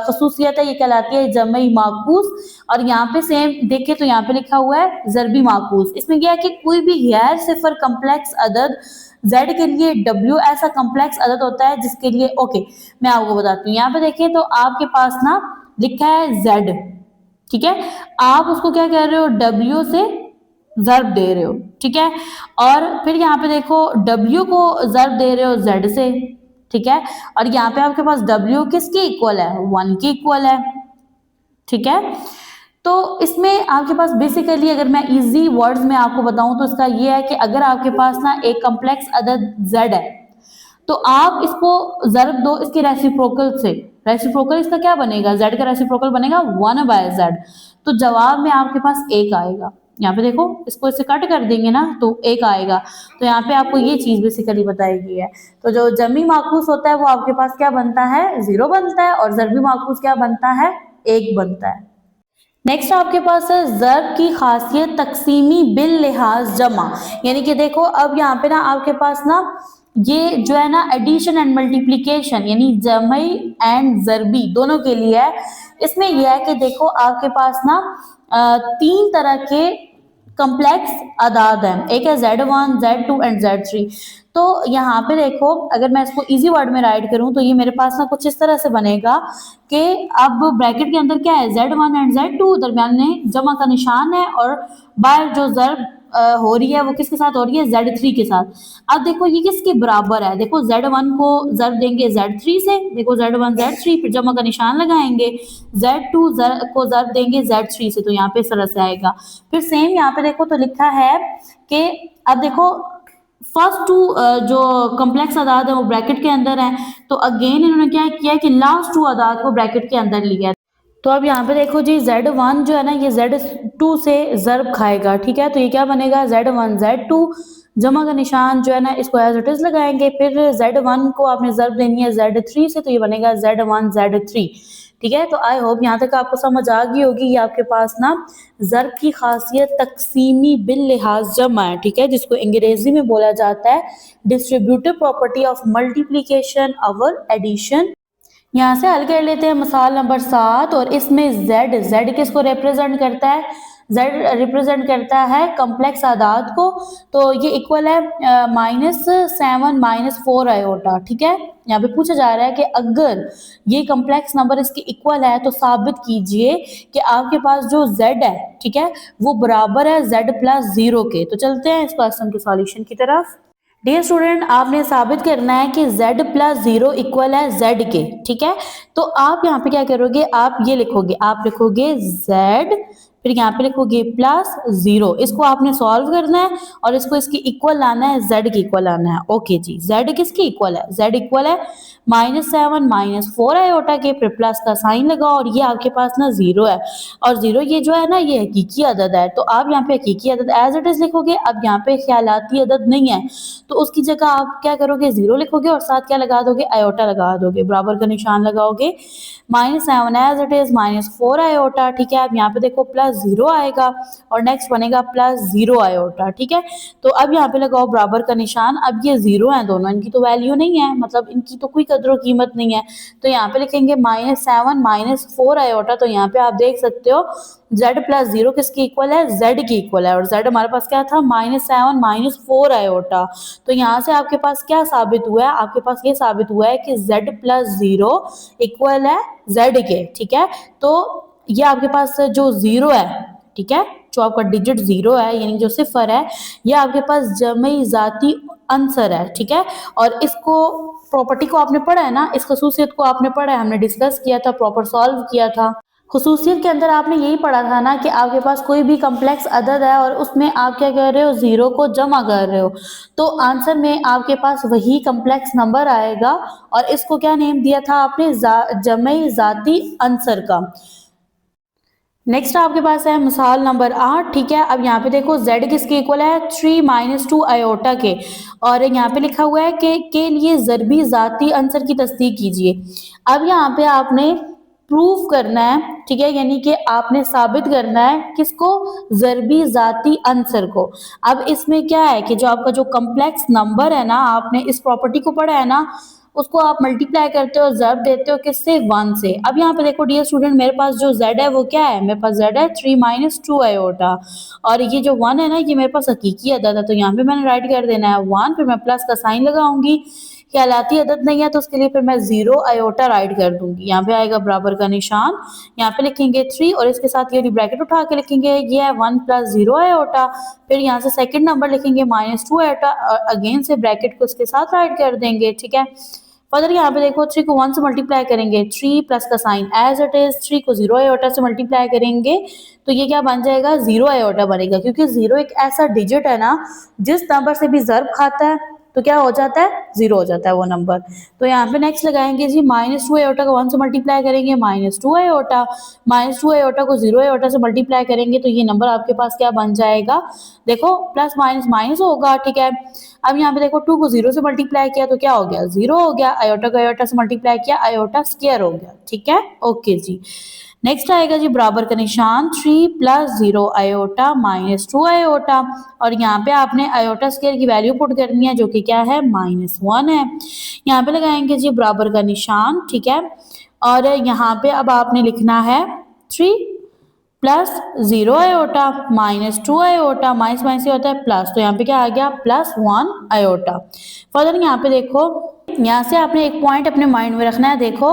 खसूसियत है ये कहलाती है जमई माकूस। और यहाँ पे सेम देखिए तो यहाँ पे लिखा हुआ है ज़रबी माकूस। इसमें क्या है कि कोई भी गैर सिफर कम्प्लेक्स अदद Z के लिए W ऐसा कम्प्लेक्स अदद होता है जिसके लिए ओके मैं आपको बताती हूँ। यहाँ पे देखिए तो आपके पास ना लिखा है Z, ठीक है, आप उसको क्या कह रहे हो, W से ज़र्ब दे रहे हो। ठीक है, और फिर यहाँ पे देखो W को ज़र्ब दे रहे हो Z से। ठीक है, और यहाँ पे आपके पास W किसके इक्वल है, 1 के इक्वल है। ठीक है, तो इसमें आपके पास बेसिकली अगर मैं इजी वर्ड्स में आपको बताऊं तो इसका ये है कि अगर आपके पास ना एक कम्प्लेक्स अदद Z है तो आप इसको ज़र्ब दो इसके रेसिप्रोकल से। रेसिप्रोकल इसका क्या बनेगा, Z का रेसिप्रोकल बनेगा 1/Z। तो जवाब में आपके पास 1 आएगा। यहाँ पे देखो इसको इससे कट कर देंगे ना तो एक आएगा, तो यहाँ पे आपको ये चीज बेसिकली बताई गई है। तो जो जमी माखूस होता है वो आपके पास क्या बनता है, 0 बनता है, और ज़रबी माखूस क्या बनता है, 1 बनता है। नेक्स्ट आपके पास है ज़र्ब की खासियत तकसीमी बिल लिहाज जमा, यानी कि देखो अब यहाँ पे ना आपके पास ना ये जो है ना एडिशन एंड मल्टीप्लिकेशन यानी जमई एंड ज़रबी दोनों के लिए है। इसमें यह है कि देखो आपके पास ना 3 तरह के कम्प्लेक्स अदाद हैं, एक है Z1, Z2 एंड Z3। तो यहाँ पे देखो अगर मैं इसको इजी वर्ड में राइट करूँ तो ये मेरे पास ना कुछ इस तरह से बनेगा कि अब ब्रैकेट के अंदर क्या है, Z1 एंड Z2, दरम्यान में जमा का निशान है, और बाहर जो ज़र्ब हो रही है वो किसके साथ हो रही है, Z3 के साथ। अब देखो ये किसके बराबर है, देखो Z1 को ज़र्ब देंगे Z3 से, देखो Z1 Z3, फिर जमा का निशान लगाएंगे, Z2 को ज़र्ब देंगे Z3 से, तो यहाँ पे इस तरह से आएगा। फिर सेम यहाँ पे देखो तो लिखा है कि अब देखो फर्स्ट 2 जो कम्प्लेक्स अदाद है वो ब्रैकेट के अंदर है, तो अगेन इन्होंने क्या किया कि लास्ट 2 अदाद को ब्रैकेट के अंदर लिया है। तो अब यहाँ पे देखो जी Z1 जो है ना ये Z2 से ज़र्ब खाएगा, ठीक है, तो ये क्या बनेगा, Z1 Z2, जमा का निशान जो है ना इसको एज इट इज लगाएंगे, फिर Z1 को आपने ज़र्ब देनी है Z3 से, तो ये बनेगा Z1 Z3, ठीक है। तो आई होप यहाँ तक आपको समझ आ गई होगी। ये आपके पास ना ज़र्ब की खासियत तकसीमी बिल लिहाज जमा है, ठीक है, जिसको अंग्रेजी में बोला जाता है डिस्ट्रीब्यूटिव प्रॉपर्टी ऑफ मल्टीप्लीकेशन और एडिशन। यहाँ से हल कर लेते हैं मिसाल नंबर 7, और इसमें Z किसको रिप्रेजेंट करता है, Z रिप्रेजेंट करता है कम्प्लेक्स आदाद को, तो ये इक्वल है -7 -4 आयोटा, ठीक है। यहाँ पे पूछा जा रहा है कि अगर ये कम्प्लेक्स नंबर इसके इक्वल है तो साबित कीजिए कि आपके पास जो Z है, ठीक है, वो बराबर है Z+0 के। तो चलते हैं इस क्वेश्चन के सॉल्यूशन की तरफ। डियर स्टूडेंट, आपने साबित करना है कि Z+0 इक्वल है Z के, ठीक है। तो आप यहाँ पे क्या करोगे, आप ये लिखोगे, आप लिखोगे Z, फिर यहाँ पे लिखोगे +0, इसको आपने सॉल्व करना है और इसको इसकी इक्वल लाना है, Z की इक्वल लाना है। ओके जी, Z किसकी इक्वल है, Z इक्वल है -7 -4 आयोटा के, फिर प्लस का साइन लगाओ, और ये आपके पास ना 0 है, और 0 ये जो है ना ये हकीकी अदद है, तो आप यहाँ पे हकीकी अदद एज इट इज लिखोगे। अब यहाँ पे ख्यालाती अदद नहीं है तो उसकी जगह आप क्या करोगे, 0 लिखोगे और साथ क्या लगा दोगे, आयोटा लगा दोगे, बराबर का निशान लगाओगे, -7 एज इट इज -4 आयोटा, ठीक है। अब यहाँ पे देखो +0 आएगा और नेक्स्ट बनेगा +0 आयोटा, ठीक है। तो अब यहाँ पे लगाओ बराबर का निशान। अब ये 0 है दोनों, इनकी तो वैल्यू नहीं है, मतलब इनकी तो कोई कदर कीमत नहीं है, तो यहाँ पे लिखेंगे -7 -4 आयोटा। तो यहाँ पे आप देख सकते हो Z+0 किसकी इक्वल है, Z की इक्वल है, और Z हमारे पास क्या था, -7 -4 आयोटा। तो यहाँ से आपके पास क्या साबित हुआ है, आपके पास ये साबित हुआ है कि Z+0 इक्वल है Z के, ठीक है। तो ये आपके पास जो 0 है, ठीक है, जो आपका डिजिट 0 है यानी जो सिफर है, ये आपके पास जमई जाती आंसर है, ठीक है। और इसको प्रॉपर्टी को आपने पढ़ा है ना, इस खसूसियत को आपने पढ़ा है, हमने डिस्कस किया था, प्रॉपर सॉल्व किया था। खसूसियत के अंदर आपने यही पढ़ा था ना कि आपके पास कोई भी कम्प्लेक्स अदद है और उसमें आप क्या कर रहे हो, 0 को जमा कर रहे हो, तो आंसर में आपके पास वही कम्प्लेक्स नंबर आएगा, और इसको क्या नेम दिया था आपने, जमई जाती आंसर का। नेक्स्ट आपके पास है मिसाल नंबर 8, ठीक है। अब यहाँ पे देखो Z किसके इक्वल है, 3 -2 आयोटा के, और यहाँ पे लिखा हुआ है कि के लिए ज़रबी जाती आंसर की तस्दीक कीजिए। अब यहाँ पे आपने प्रूव करना है, ठीक है, यानी कि आपने साबित करना है किसको, ज़रबी जाती आंसर को। अब इसमें क्या है कि जो आपका जो कम्प्लेक्स नंबर है ना, आपने इस प्रॉपर्टी को पढ़ा है ना, उसको आप मल्टीप्लाई करते हो, ज़र्ब देते हो किससे, 1 से। अब यहाँ पे देखो डियर स्टूडेंट, मेरे पास जो Z है वो क्या है, मेरे पास Z है 3 -2 आयोटा, और ये जो 1 है ना ये मेरे पास हकीकी अदद है, तो यहाँ पे मैंने राइट कर देना है 1, फिर मैं प्लस का साइन लगाऊंगी, ख्यालाती अदद नहीं है तो उसके लिए फिर मैं 0 आयोटा राइट कर दूंगी, यहाँ पे आएगा बराबर का निशान, यहाँ पे लिखेंगे 3 और इसके साथ ये ब्रैकेट उठा के लिखेंगे, ये है 1 + 0 आयोटा, फिर यहाँ से सेकंड नंबर लिखेंगे -2 आयोटा, अगेन से ब्रैकेट को इसके साथ राइट कर देंगे, ठीक है। फर्दर यहाँ पे देखो 3 को 1 से मल्टीप्लाई करेंगे, 3 प्लस का साइन एज इट इज, 3 को 0 आयोटा से मल्टीप्लाई करेंगे तो ये क्या बन जाएगा, 0 आयोटा बनेगा, क्योंकि 0 एक ऐसा डिजिट है ना जिस नंबर से भी ज़र्ब खाता है, तो क्या हो जाता है, 0 हो जाता है वो नंबर। तो यहाँ पे नेक्स्ट लगाएंगे जी -2 आयोटा को 1 से मल्टीप्लाई करेंगे -2 आयोटा, -2 आयोटा को 0 आयोटा से मल्टीप्लाई करेंगे तो ये नंबर आपके पास क्या बन जाएगा, देखो प्लस माइनस माइनस होगा, ठीक है। अब यहाँ पे देखो 2 को 0 से मल्टीप्लाई किया तो क्या हो गया, 0 हो गया, आयोटा को आयोटा से मल्टीप्लाई किया, आयोटा स्क्वायर हो गया, ठीक है। ओके जी, नेक्स्ट आएगा जी बराबर का निशान 3 प्लस 0 आयोटा -2 आयोटा, और यहाँ पे आपने आयोटा स्क्वायर की वैल्यू पुट करनी है जो कि क्या है, -1 है। यहाँ पे लगाएंगे जी बराबर का निशान, ठीक है, और यहाँ पे अब आपने लिखना है 3 plus 0 iota -2 iota, minus minus होता है प्लस, तो यहाँ पे क्या आ गया, +1 आयोटा। फर्दर यहाँ पे देखो, यहाँ से आपने एक पॉइंट अपने माइंड में रखना है, देखो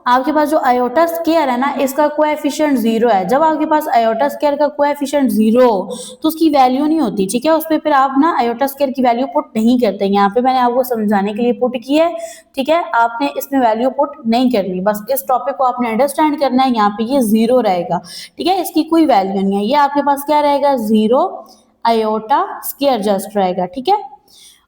आपके पास जो आयोटा स्क्वायर है ना, इसका कोएफिशिएंट 0 है। जब आपके पास आयोटा स्क्वायर का कोएफिशिएंट 0 तो उसकी वैल्यू नहीं होती, ठीक है, उस पर फिर आप ना आयोटा स्क्वायर की वैल्यू पुट नहीं करते। यहाँ पे मैंने आपको समझाने के लिए पुट की है, ठीक है, आपने इसमें वैल्यू पुट नहीं करनी, बस इस टॉपिक को आपने अंडरस्टैंड करना है। यहाँ पे ये 0 रहेगा, ठीक है, इसकी कोई वैल्यू नहीं है, ये आपके पास क्या रहेगा, 0 आयोटा स्क्वायर जस्ट रहेगा, ठीक है।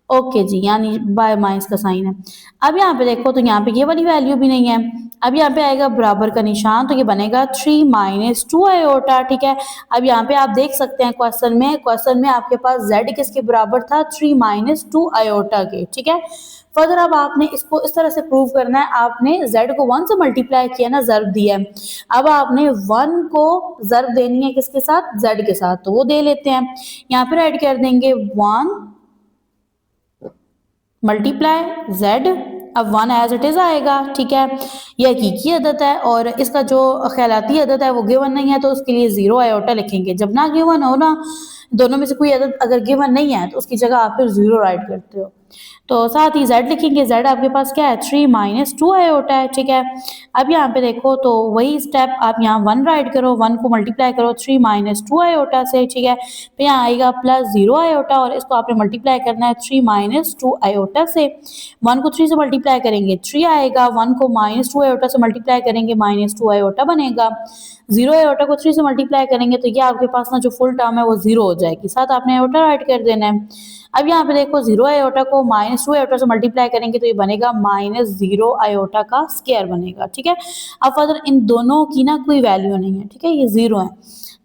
ओके जी, यानी बाय माइनस का साइन है। अब यहाँ पे देखो तो यहाँ पे ये वाली वैल्यू भी नहीं है। अब यहाँ पे आएगा बराबर का निशान, तो ये बनेगा 3 -2 आयोटा, ठीक है। अब यहाँ पे आप देख सकते हैं क्वेश्चन में आपके पास z किसके बराबर था, 3 -2 आयोटा के, ठीक है। फर्दर अब आपने इसको इस तरह से प्रूव करना है, आपने z को 1 से मल्टीप्लाई किया ना, ज़र्ब दिया है, अब आपने 1 को ज़र्ब देनी है किसके साथ, z के साथ, तो वो दे लेते हैं। यहाँ पर ऐड कर देंगे 1 मल्टीप्लाई z, अब 1 एज इट इज आएगा, ठीक है। ये हकीकी अदद है और इसका जो ख्यालाती अदद है वो गिवन नहीं है, तो उसके लिए 0 आयोटा लिखेंगे। जब ना गिवन हो ना, दोनों में से कोई अदद अगर गिवन नहीं है तो उसकी जगह आप फिर 0 राइट करते हो। तो साथ ही z लिखेंगे, z आपके पास क्या है, 3 -2 आयोटा है, ठीक है। अब यहाँ पे देखो तो वही स्टेप आप यहाँ 1 राइट करो, 1 को मल्टीप्लाई करो 3 -2 आयोटा से, ठीक है। फिर यहाँ आएगा +0 आयोटा और इसको आपने मल्टीप्लाई करना है 3 -2 आयोटा से। 1 को 3 से मल्टीप्लाई करेंगे 3 आएगा, 1 को -2 आयोटा से मल्टीप्लाई करेंगे -2 आयोटा बनेगा। 0 आयोटा को 3 से मल्टीप्लाई करेंगे तो ये आपके पास ना जो फुल टर्म है वो 0 हो जाएगी, साथ आपने आयोटा राइट कर देना है। अब यहाँ पे देखो 0 आयोटा को -2 आयोटा से मल्टीप्लाई करेंगे तो ये बनेगा -0 आयोटा का स्क्वायर बनेगा, ठीक है। अब फर्दर इन दोनों की ना कोई वैल्यू नहीं है, ठीक है, ये 0 है,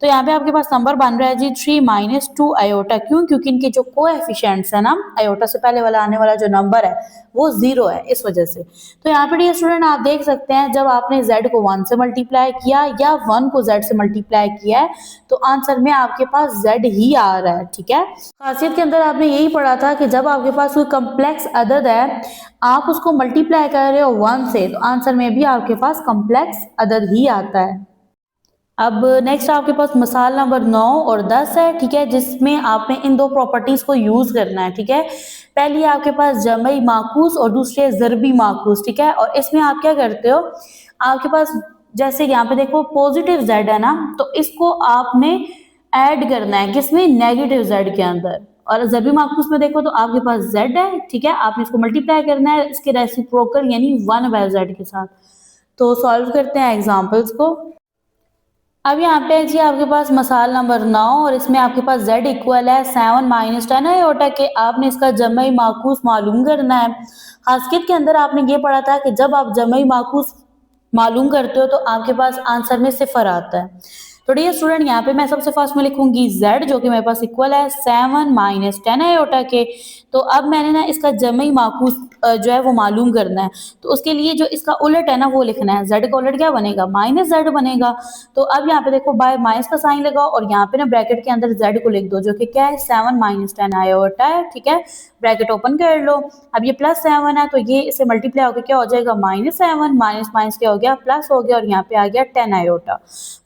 तो यहाँ पे आपके पास नंबर बन रहा है जी 3 -2 आयोटा, क्यों, क्योंकि इनके जो कोएफिशिएंट्स है ना, आयोटा से पहले वाला आने वाला जो नंबर है वो 0 है, इस वजह से। तो यहाँ पे डियर स्टूडेंट आप देख सकते हैं, जब आपने z को 1 से मल्टीप्लाई किया या 1 को z से मल्टीप्लाई किया है तो आंसर में आपके पास z ही आ रहा है, ठीक है। खासियत के अंदर आपने यही पढ़ा था कि जब आपके पास कोई कम्प्लेक्स अदद है, आप उसको मल्टीप्लाई कर रहे हो 1 से, तो आंसर में भी आपके पास कम्प्लेक्स अदद ही आता है। अब नेक्स्ट आपके पास मिसाल नंबर 9 और 10 है, ठीक है, जिसमें आपने इन दो प्रॉपर्टीज को यूज करना है, ठीक है। पहली आपके पास जमई माकूस और दूसरी है ज़रबी माकूस, ठीक है। और इसमें आप क्या करते हो, आपके पास जैसे यहाँ पे देखो पॉजिटिव z है ना, तो इसको आपने ऐड करना है किसमें, नेगेटिव z के अंदर। और ज़रबी माकूस में देखो तो आपके पास z है, ठीक है, आपने इसको मल्टीप्लाई करना है इसके रेसिप्रोकल यानी 1/z के साथ। तो सॉल्व करते हैं एग्जाम्पल्स को। अब यहाँ पे जी आपके पास मसाल नंबर 9 और इसमें आपके पास z इक्वल है 7 - 10 आयोटा के। आपने इसका जमई माकूस मालूम करना है। हास्किट के अंदर आपने ये पढ़ा था कि जब आप जमई माकूस मालूम करते हो तो आपके पास आंसर में सिफर आता है। तो डियर स्टूडेंट यहाँ पे मैं सबसे फर्स्ट में लिखूंगी z जो कि मेरे पास इक्वल है 7 - 10 आयोटा के। तो अब मैंने ना इसका जमई माकूस जो है वो मालूम करना है, तो उसके लिए जो इसका उलट है ना वो लिखना है। z का उलट क्या बनेगा, -z बनेगा। तो अब यहाँ पे देखो बाय माइनस का साइन लगाओ और यहाँ पे ना ब्रैकेट के अंदर z को लिख दो जो कि क्या है 7 - 10 आयोटा है, ठीक है। ब्रैकेट ओपन कर लो। अब ये +7 है तो ये इससे मल्टीप्लाई होकर क्या हो जाएगा -7, माइनस माइनस क्या हो गया प्लस हो गया और यहाँ पे आ गया 10 आयोटा।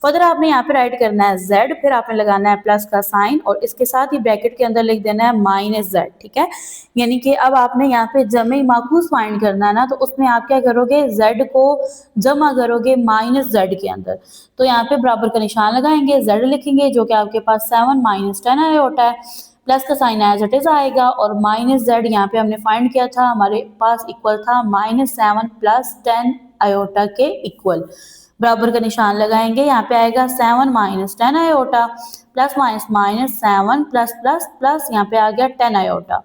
फर्दर आपने यहाँ पे राइट करना है z, फिर आपने लगाना है प्लस का साइन और इसके साथ ही ब्रैकेट के अंदर लिख देना है -z, ठीक है। यानी कि अब आपने यहाँ पे जमे माकूस फाइंड करना है ना, तो उसमें आप क्या करोगे, z को जमा करोगे -z के अंदर। तो यहाँ पे बराबर का निशान लगाएंगे, z लिखेंगे जो कि आपके पास 7 - 10 आयोटा है, प्लस का साइन एज इट इज आएगा और -z यहाँ पे हमने फाइंड किया था, हमारे पास इक्वल था -7 + 10 आयोटा के इक्वल। बराबर का निशान लगाएंगे, यहाँ पे आएगा 7 - 10 iota plus minus minus 7 plus plus plus यहाँ पे आ गया 10 आयोटा।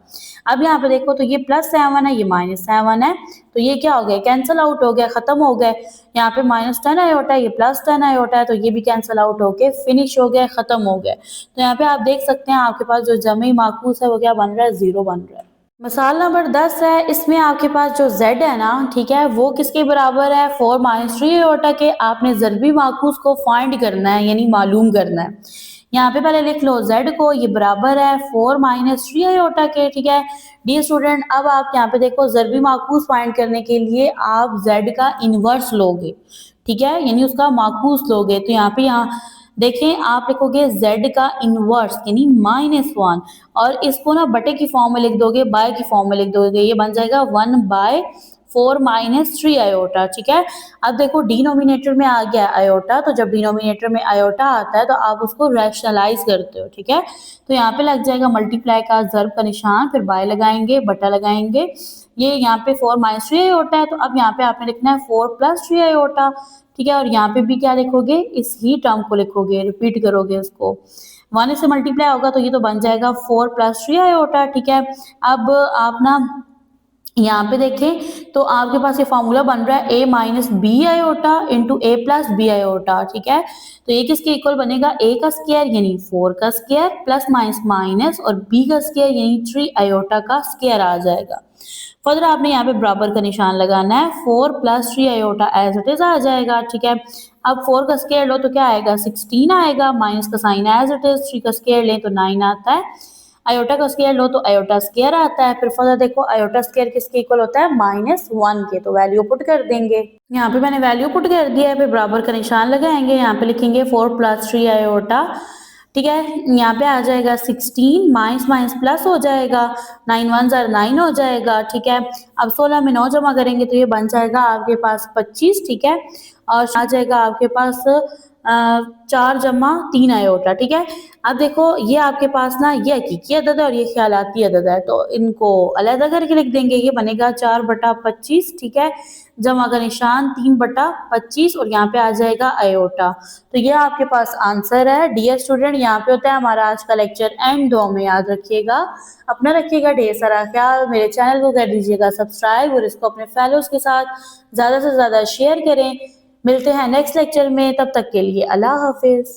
अब यहाँ पे देखो तो ये +7 है, ये -7 है, तो ये क्या हो गया, कैंसिल आउट हो गया, खत्म हो गए। यहाँ पे -10 आयोटा है, ये +10 आयोटा है, तो ये भी कैंसिल आउट होके फिनिश हो गया, खत्म हो गया। तो यहाँ पे आप देख सकते हैं आपके पास जो जमी माकूस है वो क्या बन रहा है, 0 बन रहा है। मसाल नंबर 10 है, इसमें आपके पास जो z है ना, ठीक है, वो किसके बराबर है, 4 - 3 आयोटा के। आपने ज़रबी माकूस को फाइंड करना है, यानी मालूम करना है। यहाँ पे पहले लिख लो z को, ये बराबर है 4 - 3 आयोटा के, ठीक है। डियर स्टूडेंट, अब आप यहाँ पे देखो ज़रबी माकूस फाइंड करने के लिए आप z का इनवर्स लोगे, ठीक है, यानी उसका माकूस लोगे। तो यहाँ देखें, आप लिखोगे z का इनवर्स यानी -1 और इसको ना बटे की फॉर्म में लिख दोगे, बाय की फॉर्म में लिख दोगे, ये बन जाएगा 1/4 - 3 आयोटा, ठीक है। अब देखो डिनोमिनेटर में आ गया आयोटा, तो जब डिनोमिनेटर में आयोटा आता है तो आप उसको रैशनलाइज करते हो, ठीक है। तो यहाँ पे लग जाएगा मल्टीप्लाई का ज़र्ब का निशान, फिर बाय लगाएंगे, बटा लगाएंगे, ये यहाँ पे 4 - 3 आयोटा है, तो अब यहाँ पे आपने लिखना है 4 + 3 आयोटा, ठीक है। और यहाँ पे भी क्या लिखोगे, इस ही टर्म को लिखोगे, रिपीट करोगे उसको, 1 से मल्टीप्लाई होगा तो ये तो बन जाएगा 4 + 3 आयोटा, ठीक है। अब आप ना यहाँ पे देखें तो आपके पास ये फॉर्मूला बन रहा है a - b iota into a + b iota, ठीक है। तो ये किसके इक्वल बनेगा, a का स्क्वायर यानी 4 का स्क्वायर प्लस माइनस माइनस और b का स्क्वायर यानी 3 आयोटा का स्क्वायर आ जाएगा। फर्दर आपने यहाँ पे बराबर का निशान लगाना है, 4 + 3 आयोटा एज इट इज आ जाएगा, ठीक है। अब 4 का स्क्वायर लो तो क्या आएगा, 16 आएगा, माइनस का साइन एज इट इज, 3 का स्क्वायर लें तो 9 आता है, आयोटा का स्क्वायर लो तो आयोटा स्क्वायर आता है। फिर फर्दर देखो आयोटा स्क्वायर किसके इक्वल होता है, -1 के, तो वैल्यू पुट कर देंगे। यहाँ पे मैंने वैल्यू पुट कर दिया है, फिर बराबर का निशान लगाएंगे, यहाँ पे लिखेंगे 4 + 3 आयोटा, ठीक है। यहाँ पे आ जाएगा 16, माइनस माइनस प्लस हो जाएगा, 9 1 ज़ार 9 हो जाएगा, ठीक है। अब 16 में 9 जमा करेंगे तो ये बन जाएगा आपके पास 25, ठीक है। और आ जाएगा आपके पास 4 जमा 3 आयोटा, ठीक है। अब देखो ये आपके पास ना ये हकीकी अदद है और ये ख्यालाती अदद है, तो इनको अलग करके लिख देंगे, ये बनेगा 4/25, ठीक है, जमा का निशान 3/25 और यहाँ पे आ जाएगा आयोटा। तो ये आपके पास आंसर है। डियर स्टूडेंट, यहाँ पे होता है हमारा आज का लेक्चर एंड, दुआ में याद रखिएगा, अपना रखिएगा ढेर सारा ख्याल, मेरे चैनल को कर दीजिएगा सब्सक्राइब और इसको अपने फेलोज के साथ ज़्यादा से ज़्यादा शेयर करें। मिलते हैं नेक्स्ट लेक्चर में, तब तक के लिए अल्लाह हाफिज़।